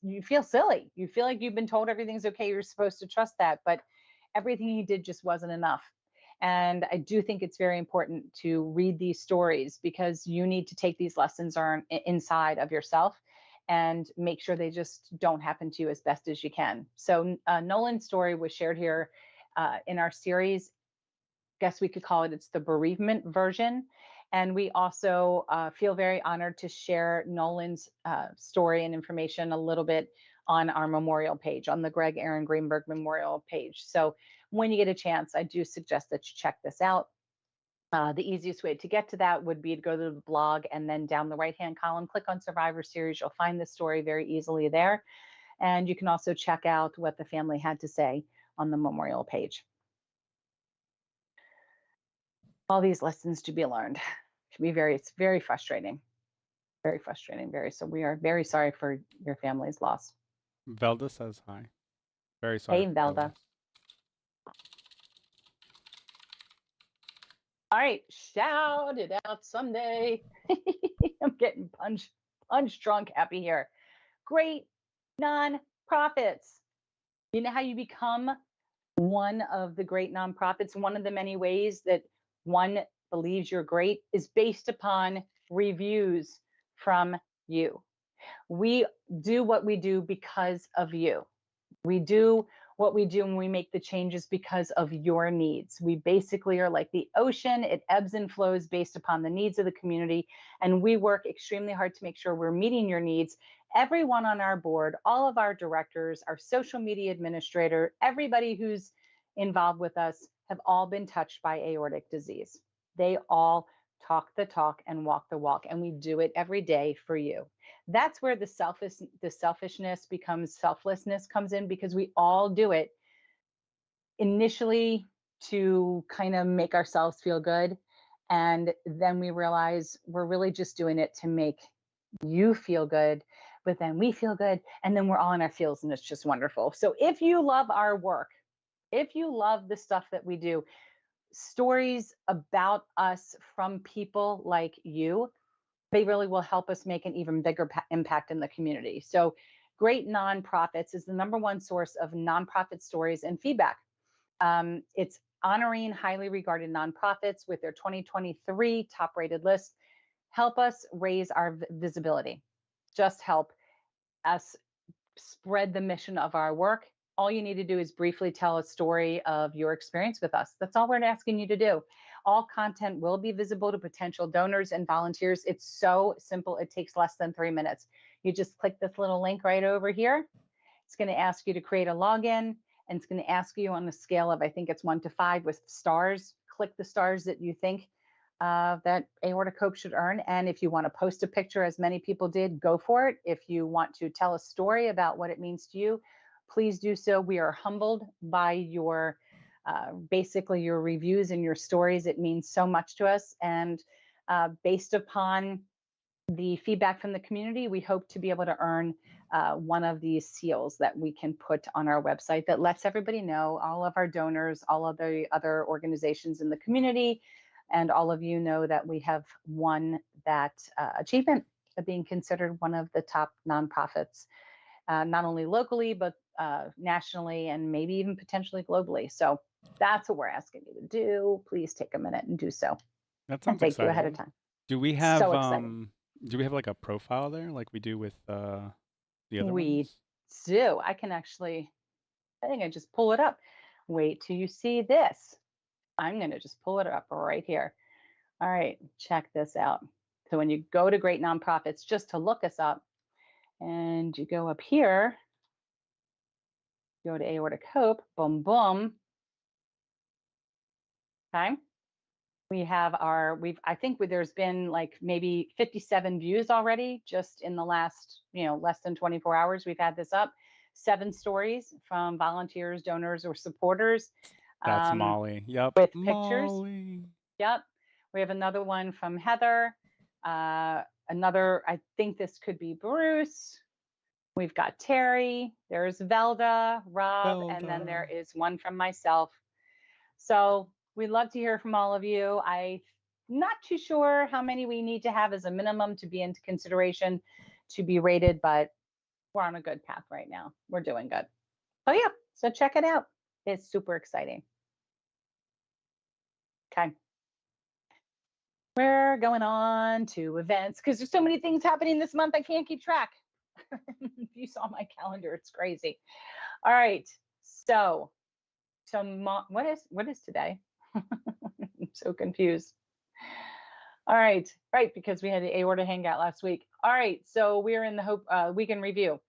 you feel silly. You feel like you've been told everything's okay. You're supposed to trust that. But everything he did just wasn't enough. And I do think it's very important to read these stories because you need to take these lessons on inside of yourself and make sure they just don't happen to you as best as you can. So Nolan's story was shared here in our series. Guess we could call it, it's the bereavement version. And we also feel very honored to share Nolan's story and information a little bit on our memorial page, on the Greg Aaron Greenberg Memorial page. So when you get a chance, I do suggest that you check this out. The easiest way to get to that would be to go to the blog and then down the right-hand column, click on Survivor Series. You'll find the story very easily there. And you can also check out what the family had to say on the memorial page. All these lessons to be learned. It's very frustrating. Very frustrating. So we are very sorry for your family's loss. Velda says hi. Very sorry Hey, for your Velda. loss. All right, shout it out someday. I'm getting punch drunk happy here. Great nonprofits. You know how you become one of the great nonprofits? One of the many ways that one believes you're great is based upon reviews from you. We do what we do because of you. We do what we do and we make the changes because of your needs. We basically are like the ocean. It ebbs and flows based upon the needs of the community. And we work extremely hard to make sure we're meeting your needs. Everyone on our board, all of our directors, our social media administrator, everybody who's involved with us have all been touched by aortic disease. They all talk the talk and walk the walk, and we do it every day for you. That's where the selfishness becomes selflessness comes in, because we all do it initially to kind of make ourselves feel good, and then we realize we're really just doing it to make you feel good, but then we feel good, and then we're all in our feels, and it's just wonderful. So if you love our work, if you love the stuff that we do, stories about us from people like you, they really will help us make an even bigger impact in the community. So Great Nonprofits is the number one source of nonprofit stories and feedback. It's honoring highly regarded nonprofits with their 2023 top rated list. Help us raise our visibility. Just help us spread the mission of our work. All you need to do is briefly tell a story of your experience with us. That's all we're asking you to do. All content will be visible to potential donors and volunteers. It's so simple. It takes less than 3 minutes. You just click this little link right over here. It's going to ask you to create a login, and it's going to ask you on the scale of, I think it's 1 to 5 with stars. Click the stars that you think that Aorta Cope should earn. And if you want to post a picture, as many people did, go for it. If you want to tell a story about what it means to you, please do so. We are humbled by your basically your reviews and your stories. It means so much to us. And based upon the feedback from the community, we hope to be able to earn one of these seals that we can put on our website that lets everybody know, all of our donors, all of the other organizations in the community, and all of you know that we have won that achievement of being considered one of the top nonprofits, not only locally, but nationally, and maybe even potentially globally. So that's what we're asking you to do. Please take a minute and do so. That And sounds thank you ahead of exciting. time. Do we have So exciting. like a profile there like we do with the other We ones? do. I can actually, I think I just pull it up. Wait till you see this. I'm going to just pull it up right here. All right, check this out. So when you go to Great Nonprofits, just to look us up, and you go up here, go to Aorta Cope, boom, boom. Okay. We have I think there's been like maybe 57 views already just in the last, less than 24 hours. We've had this up. 7 stories from volunteers, donors, or supporters. That's Molly. Yep. With pictures. Molly. Yep. We have another one from Heather. Another, I think this could be Bruce. We've got Terry. There's Velda, Rob, and then there is one from myself. So we'd love to hear from all of you. I'm not too sure how many we need to have as a minimum to be into consideration to be rated, but we're on a good path right now. We're doing good. Oh yeah, so check it out. It's super exciting. Okay. We're going on to events because there's so many things happening this month. I can't keep track. If you saw my calendar, it's crazy. All right. So what is today? I'm so confused. All right. Right. Because we had the Aorta Hangout last week. All right. So we're in the Hope Weekend Review.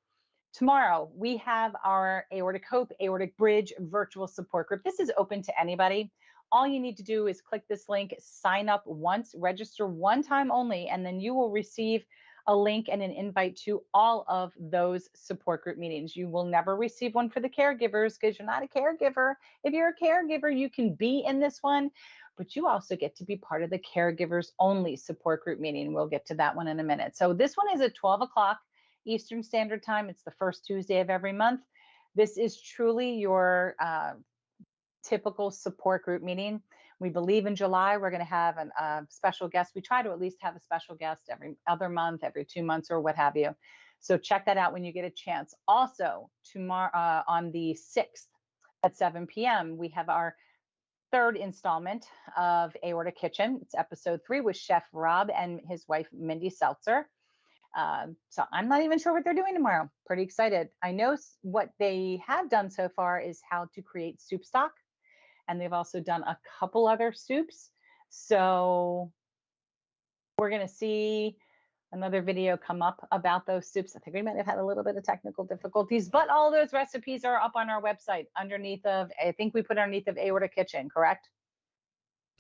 Tomorrow, we have our Aortic Hope, Aortic Bridge virtual support group. This is open to anybody. All you need to do is click this link, sign up once, register one time only, and then you will receive a link and an invite to all of those support group meetings. You will never receive one for the caregivers because you're not a caregiver. If you're a caregiver, you can be in this one, but you also get to be part of the caregivers only support group meeting. We'll get to that one in a minute. So this one is at 12 o'clock. Eastern Standard Time. It's the first Tuesday of every month. This is truly your typical support group meeting. We believe in July, we're going to have a special guest. We try to at least have a special guest every other month, every 2 months, or what have you. So check that out when you get a chance. Also, tomorrow on the 6th at 7 p.m., we have our 3rd installment of Aorta Kitchen. It's episode 3 with Chef Rob and his wife, Mindy Seltzer. So I'm not even sure what they're doing tomorrow. Pretty excited. I know what they have done so far is how to create soup stock, and they've also done a couple other soups. So we're going to see another video come up about those soups. I think we might have had a little bit of technical difficulties, but all those recipes are up on our website underneath of, I think we put underneath of Aorta Kitchen, correct?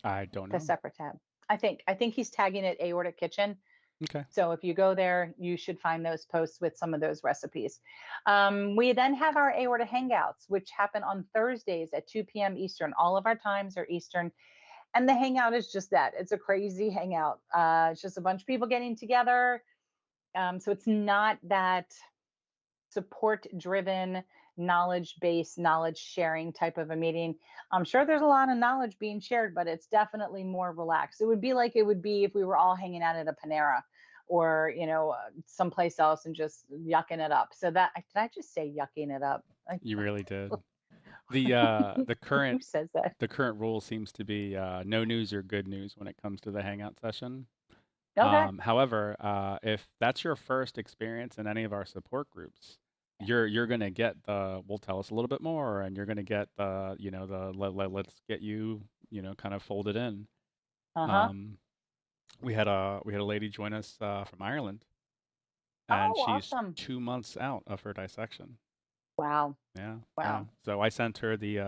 I don't know. The separate tab. I think he's tagging it Aortic Kitchen. Okay. So if you go there, you should find those posts with some of those recipes. We then have our Aorta Hangouts, which happen on Thursdays at 2 p.m. Eastern. All of our times are Eastern. And the hangout is just that. It's a crazy hangout. It's just a bunch of people getting together. So it's not that support driven, knowledge based, knowledge sharing type of a meeting. I'm sure there's a lot of knowledge being shared, but it's definitely more relaxed. It would be like it would be if we were all hanging out at a Panera or, someplace else and just yucking it up. So that, did I just say yucking it up? You really did. The Who current says that? the current rule seems to be no news or good news when it comes to the hangout session. Okay. However, if that's your first experience in any of our support groups, you're gonna get the we'll tell us a little bit more, and you're gonna get the let's get you kind of folded in. Uh huh. Um, we had a lady join us from Ireland, and Oh, she's awesome. 2 months out of her dissection. Wow. Yeah, yeah. Wow. So I sent her the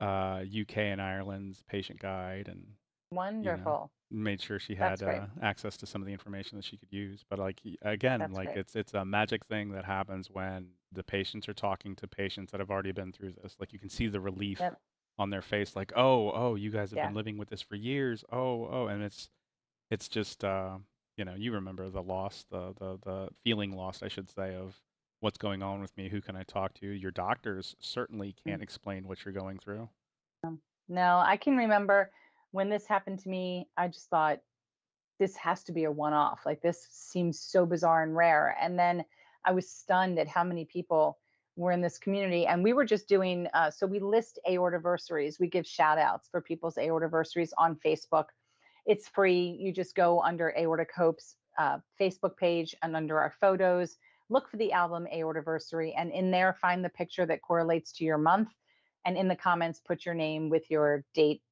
UK and Ireland's patient guide, and you know, Wonderful. made sure she That's had great. access to some of the information that she could use. But like again, That's like great. it's a magic thing that happens when the patients are talking to patients that have already been through this. Like you can see the relief Yep. on their face, like, oh, you guys have Yeah. been living with this for years. Oh, and it's just you remember the loss, the feeling lost, I should say, of what's going on with me. Who can I talk to? Your doctors certainly Mm. can't explain what you're going through. No, I can remember when this happened to me, I just thought this has to be a one off. Like this seems so bizarre and rare. And then I was stunned at how many people were in this community. And we were just doing, so we list aortiversaries. We give shout outs for people's aortiversaries on Facebook. It's free. You just go under Aortic Hope's Facebook page and under our photos, look for the album Aortiversary, and in there find the picture that correlates to your month. And in the comments, put your name with your date,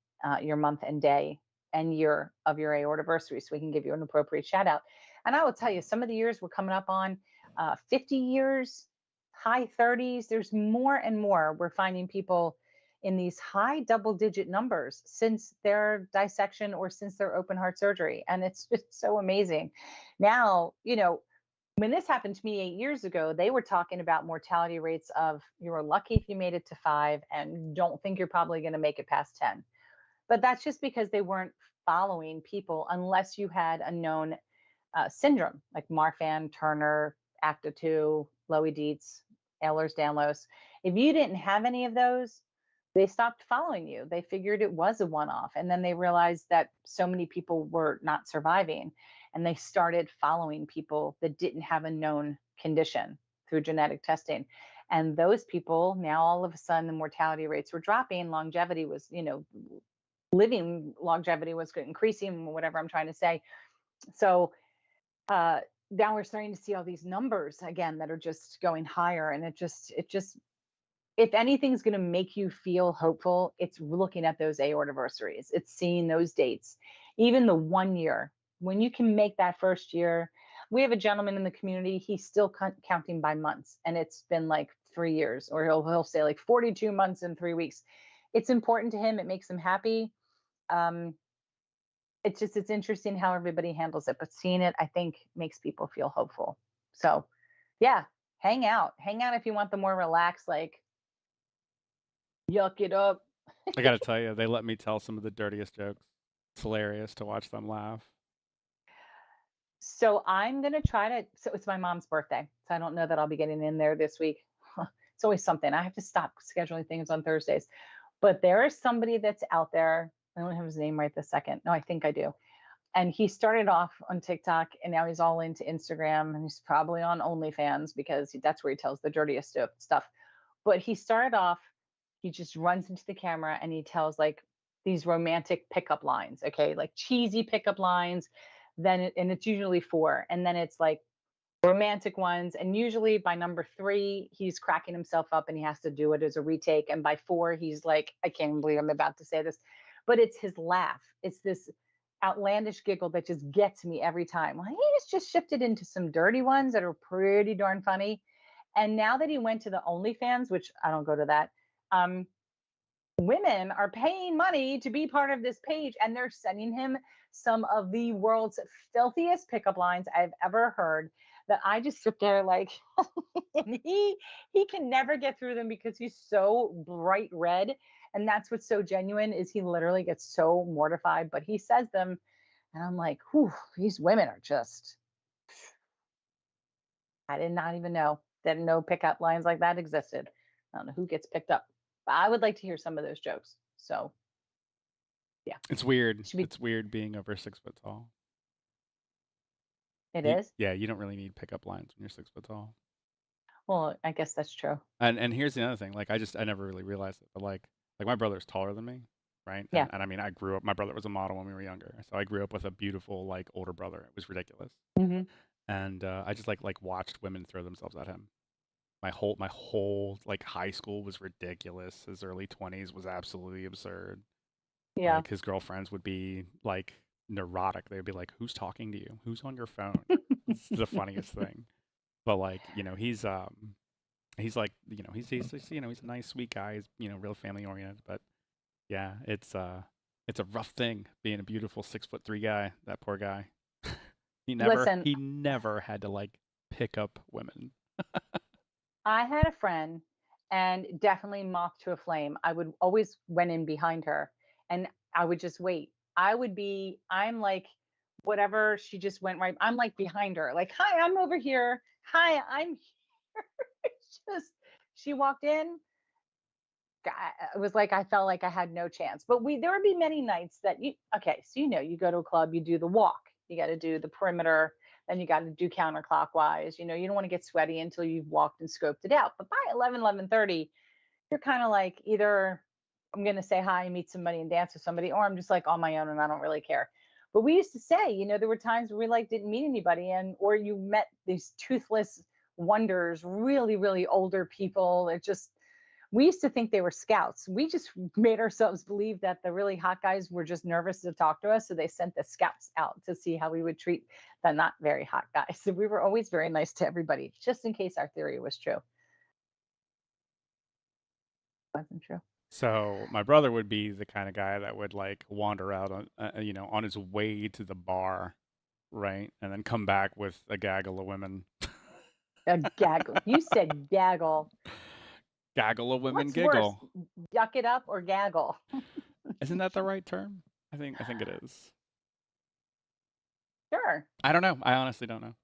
your month and day and year of your aortiversary so we can give you an appropriate shout out. And I will tell you, some of the years we're coming up on 50 years, high 30s. There's more and more. We're finding people in these high double digit numbers since their dissection or since their open heart surgery. And it's just so amazing. Now, when this happened to me 8 years ago, they were talking about mortality rates of you were lucky if you made it to 5 and don't think you're probably going to make it past 10. But that's just because they weren't following people unless you had a known syndrome like Marfan, Turner, ACTA2, Lowy Dietz, Ehlers-Danlos. If you didn't have any of those, they stopped following you. They figured it was a one off. And then they realized that so many people were not surviving. And they started following people that didn't have a known condition through genetic testing. And those people now all of a sudden the mortality rates were dropping. Longevity was, living longevity was increasing, whatever I'm trying to say. So now we're starting to see all these numbers again that are just going higher. And it just, if anything's going to make you feel hopeful, it's looking at those aortiversaries. It's seeing those dates, even the 1 year. When you can make that first year, we have a gentleman in the community. He's still counting by months, and it's been like 3 years, or he'll say like 42 months and 3 weeks. It's important to him. It makes him happy. Um, it's interesting how everybody handles it, but seeing it, I think, makes people feel hopeful. So, yeah, hang out if you want the more relaxed, like yuck it up. I gotta tell you, they let me tell some of the dirtiest jokes. It's hilarious to watch them laugh. So I'm gonna try to. So it's my mom's birthday, so I don't know that I'll be getting in there this week. It's always something. I have to stop scheduling things on Thursdays. But there is somebody that's out there. I don't have his name right this second. No, I think I do. And he started off on TikTok, and now he's all into Instagram, and he's probably on OnlyFans because that's where he tells the dirtiest stuff. But he started off. He just runs into the camera and he tells like these romantic pickup lines. Okay, like cheesy pickup lines. And it's usually four, and then it's like romantic ones. And usually by number three, he's cracking himself up and he has to do it as a retake. And by four, he's like, I can't believe I'm about to say this, but it's his laugh. It's this outlandish giggle that just gets me every time. Well, he's just shifted into some dirty ones that are pretty darn funny. And now that he went to the OnlyFans, which I don't go to that, um, women are paying money to be part of this page, and they're sending him some of the world's filthiest pickup lines I've ever heard, that I just sit there like, and he can never get through them because he's so bright red. And that's what's so genuine, is he literally gets so mortified, but he says them. And I'm like, whew, these women are just, I did not even know, didn't know pickup lines like that existed. I don't know who gets picked up, but I would like to hear some of those jokes. So yeah, It's weird. should be. It's weird being over 6 foot tall. It is. Yeah, you don't really need pickup lines when you're 6 foot tall. Well, I guess that's true. And here's the other thing. Like I never really realized it, but like my brother's taller than me, right? Yeah. And I mean, I grew up. My brother was a model when we were younger, so I grew up with a beautiful like older brother. It was ridiculous. Hmm. And I just like watched women throw themselves at him. My whole like high school was ridiculous. His early 20s was absolutely absurd. Yeah. Like his girlfriends would be like neurotic. They'd be like, "Who's talking to you? Who's on your phone?" It's the funniest thing. But like, he's like, he's he's a nice, sweet guy. He's real family oriented. But yeah, it's a rough thing being a beautiful 6'3" guy. That poor guy. Listen, He never had to like pick up women. I had a friend, and definitely moth to a flame. I would always went in behind her, and I would just wait. I'm like, whatever, she just went right. I'm like behind her, like, hi, I'm over here. Hi, I'm here. It's just, she walked in. It was like I felt like I had no chance. But there would be many nights that okay, so you go to a club, you do the walk, you got to do the perimeter, then you got to do counterclockwise. You don't want to get sweaty until you've walked and scoped it out. But by 11:30, you're kind of like, either I'm going to say hi, meet somebody, and dance with somebody, or I'm just like on my own and I don't really care. But we used to say, there were times where we like didn't meet anybody, and or you met these toothless wonders, really, really older people. It just, we used to think they were scouts. We just made ourselves believe that the really hot guys were just nervous to talk to us. So they sent the scouts out to see how we would treat the not very hot guys. So we were always very nice to everybody, just in case our theory was true. Wasn't true. So my brother would be the kind of guy that would like wander out on, on his way to the bar, right, and then come back with a gaggle of women. A gaggle. You said gaggle. Gaggle of women What's giggle. worse, yuck it up or gaggle? Isn't that the right term? I think it is. Sure. I don't know. I honestly don't know.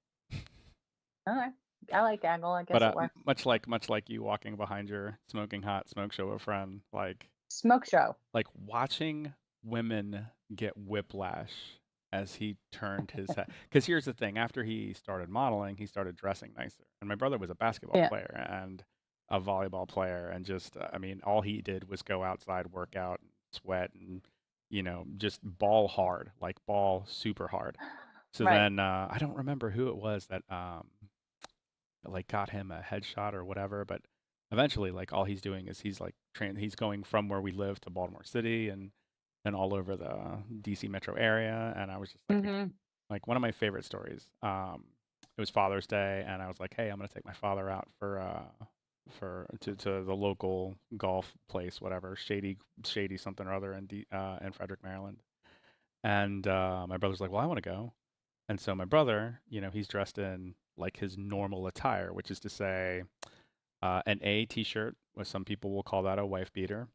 Okay. I like gaggle. I guess But it works. much like you walking behind your smoking hot smoke show a friend, Smoke show. like watching women get whiplash as he turned his head. Because here's the thing: after he started modeling, he started dressing nicer. And my brother was a basketball Yeah. player and a volleyball player, and just I mean, all he did was go outside, work out, and sweat, and just ball hard, like ball super hard. So Right. then I don't remember who it was that like got him a headshot or whatever, but eventually like all he's doing is he's like he's going from where we live to Baltimore City and all over the DC metro area. And I was just like, Hmm. like one of my favorite stories. It was Father's Day, and I was like, hey, I'm gonna take my father out to the local golf place, whatever, shady something or other in Frederick, Maryland. And my brother's like, well, I want to go. And so my brother, he's dressed in like his normal attire, which is to say, an A t-shirt, what some people will call that a wife beater,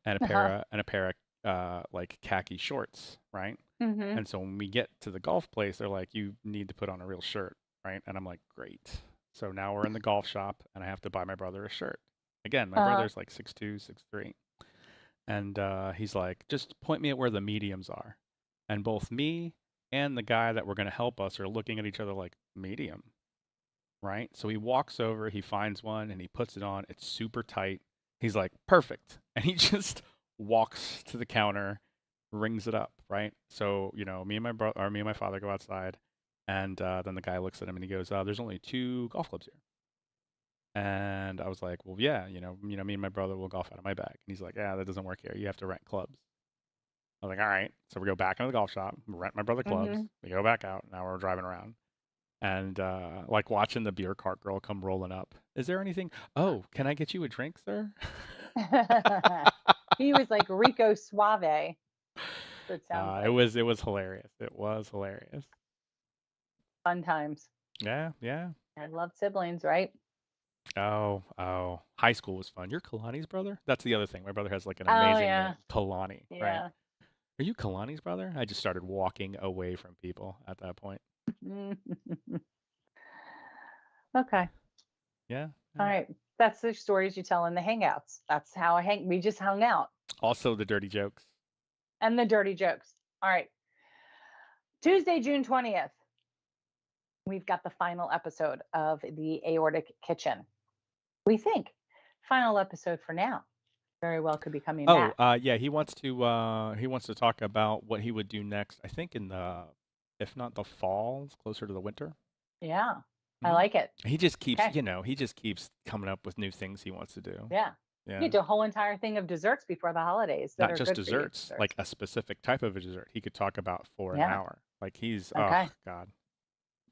and a pair of like khaki shorts, right? Hmm. And so when we get to the golf place, they're like, you need to put on a real shirt, right? And I'm like, great. So now we're in the golf shop, and I have to buy my brother a shirt. Again, my brother's like 6'2", 6'3", and he's like, just point me at where the mediums are. And both me and the guy that were going to help us are looking at each other like, medium, right? So he walks over, he finds one, and he puts it on. It's super tight. He's like, perfect. And he just walks to the counter, rings it up, right? So, me and my father go outside, and then the guy looks at him and he goes, there's only 2 golf clubs here. And I was like, well, yeah, me and my brother will golf out of my bag. And he's like, yeah, that doesn't work here. You have to rent clubs. I was like, all right. So we go back into the golf shop, rent my brother clubs. Hmm. We go back out. Now we're driving around. And like watching the beer cart girl come rolling up. Is there anything? Oh, can I get you a drink, sir? He was like Rico Suave. It sounds It like was hilarious. It was hilarious. fun times. Yeah, yeah. I love siblings, right? Oh. High school was fun. You're Kalani's brother? That's the other thing. My brother has like an Oh amazing yeah, name, Kalani, right? yeah. Are you Kalani's brother? I just started walking away from people at that point. Okay. Yeah, All yeah. right. That's the stories you tell in the hangouts. That's how we just hung out. Also the dirty jokes. And the dirty jokes. All right. Tuesday, June 20th. We've got the final episode of the Aortic Kitchen. We think final episode for now. Very well could be coming Oh, back. yeah, he wants to talk about what he would do next. I think in the, if not the fall, closer to the winter. Yeah. I Hmm. like it. He just keeps, Okay. he just keeps coming up with new things he wants to do. Yeah. Yeah. You do a whole entire thing of desserts before the holidays that Not are just good for you. desserts, like a specific type of a dessert he could talk about for an Yeah. hour. Like he's, oh Okay. God,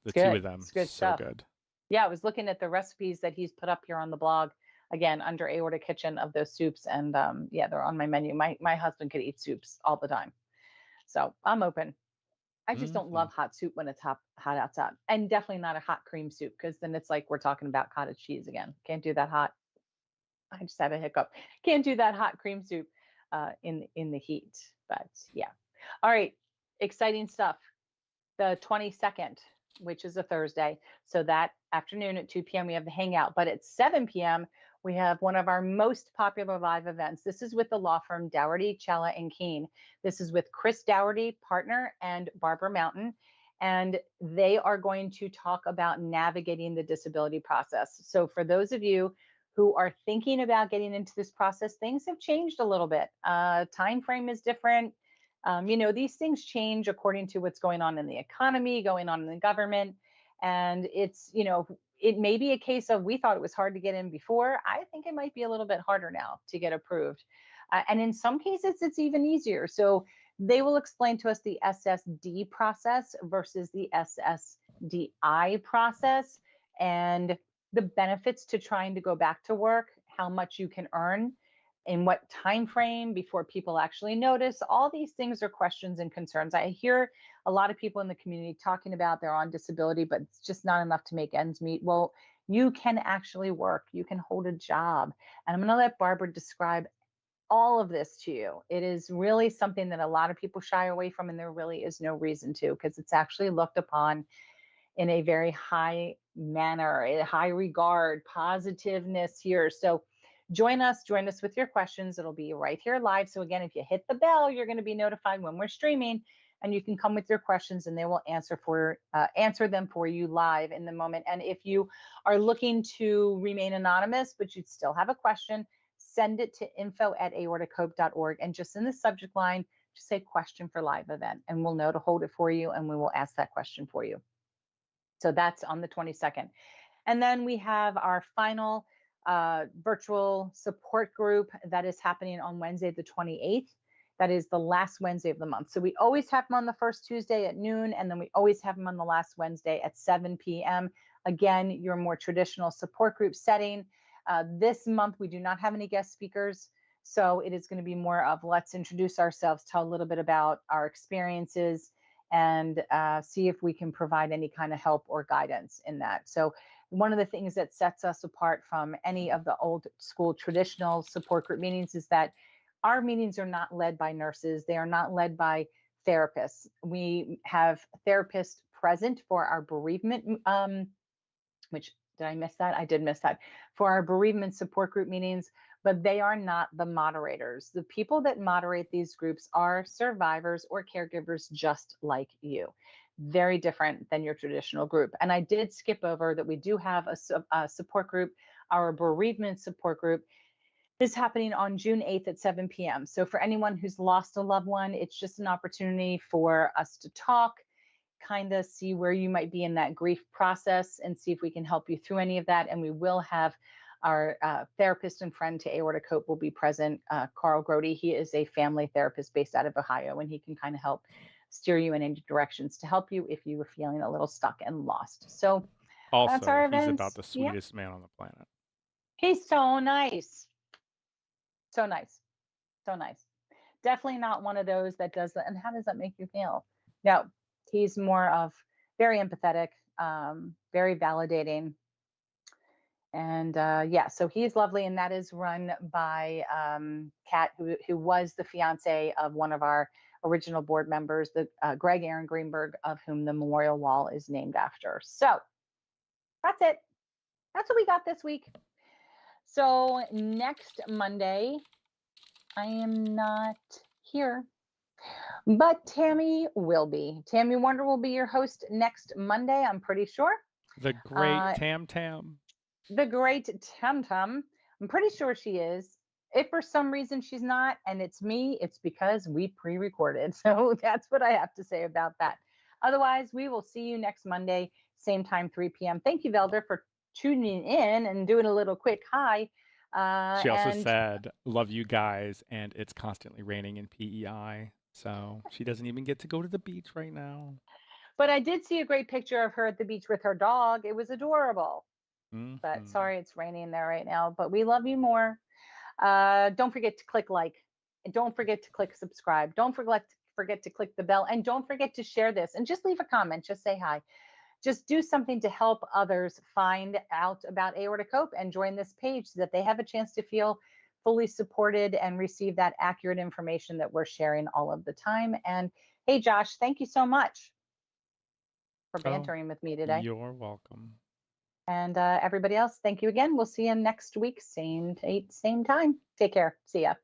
the It's two good. of them, It's good so stuff. good. Yeah, I was looking at the recipes that he's put up here on the blog again under Aorta Kitchen of those soups, and yeah, they're on my menu. My husband could eat soups all the time, so I'm open. I just don't Hmm. love hot soup when it's hot outside, and definitely not a hot cream soup because then it's like we're talking about cottage cheese again. Can't do that hot. I just had a hiccup. Can't do that hot cream soup in the heat. But yeah, all right, exciting stuff. The 22nd, which is a Thursday. So that afternoon at 2 p.m., we have the hangout. But at 7 p.m., we have one of our most popular live events. This is with the law firm Dougherty, Chella, and Keene. This is with Chris Dougherty, partner, and Barbara Mountain. And they are going to talk about navigating the disability process. So for those of you who are thinking about getting into this process, things have changed a little bit. Time frame is different. These things change according to what's going on in the economy, going on in the government. And it may be a case of we thought it was hard to get in before. I think it might be a little bit harder now to get approved. And in some cases, it's even easier. So they will explain to us the SSD process versus the SSDI process and the benefits to trying to go back to work, how much you can earn, in what time frame before people actually notice. All these things are questions and concerns. I hear a lot of people in the community talking about they're on disability, but it's just not enough to make ends meet. Well, you can actually work, you can hold a job. And I'm going to let Barbara describe all of this to you. It is really something that a lot of people shy away from, and there really is no reason to, because it's actually looked upon in a very high manner, a high regard, positiveness here. So join us with your questions. It'll be right here live. So again, if you hit the bell, you're going to be notified when we're streaming, and you can come with your questions and they will answer them for you live in the moment. And if you are looking to remain anonymous, but you'd still have a question, send it to info@aortacope.org, and just in the subject line, just say question for live event, and we'll know to hold it for you, and we will ask that question for you. So that's on the 22nd. And then we have our final virtual support group that is happening on Wednesday, the 28th. That is the last Wednesday of the month. So we always have them on the first Tuesday at noon, and then we always have them on the last Wednesday at 7 p.m. Again, your more traditional support group setting. This month, we do not have any guest speakers. So it is going to be more of let's introduce ourselves, tell a little bit about our experiences, and see if we can provide any kind of help or guidance in that. So one of the things that sets us apart from any of the old school traditional support group meetings is that our meetings are not led by nurses. They are not led by therapists. We have therapists present for our bereavement, which did I miss that? I did miss that. For our bereavement support group meetings, but they are not the moderators. The people that moderate these groups are survivors or caregivers just like you. Very different than your traditional group. And I did skip over that we do have a support group, our bereavement support group is happening on June 8th at 7 p.m. So for anyone who's lost a loved one, it's just an opportunity for us to talk, kind of see where you might be in that grief process and see if we can help you through any of that. And we will have our therapist and friend to Aorta Cope will be present, Carl Grody. He is a family therapist based out of Ohio, and he can kind of help steer you in any directions to help you if you were feeling a little stuck and lost. So that's Also, our he's about events. the Yeah, sweetest man on the planet. he's so nice. So nice. So nice. Definitely not one of those that does that. And how does that make you feel? No, he's more of very empathetic, very validating. And yeah, so he's lovely. And that is run by Kat, who was the fiance of one of our original board members, the Greg Aaron Greenberg, of whom the memorial wall is named after. So that's it. That's what we got this week. So next Monday, I am not here, but Tammy will be. Tammy Wonder will be your host next Monday, I'm pretty sure. The great Tam Tam. The great Tam Tam. I'm pretty sure she is. If for some reason she's not, and it's me, it's because we pre-recorded. So that's what I have to say about that. Otherwise, we will see you next Monday, same time, 3 p.m. Thank you, Velder, for tuning in and doing a little quick hi. She also said, love you guys, and it's constantly raining in PEI. So she doesn't even get to go to the beach right now. But I did see a great picture of her at the beach with her dog. It was adorable. But sorry, it's raining there right now. But we love you more. Don't forget to click like. And don't forget to click subscribe. Don't forget to click the bell. And don't forget to share this. And just leave a comment. Just say hi. Just do something to help others find out about Aortic Hope and join this page so that they have a chance to feel fully supported and receive that accurate information that we're sharing all of the time. And hey, Josh, thank you so much for bantering with me today. You're welcome. And everybody else, thank you again. We'll see you next week, same date, same time. Take care. See ya.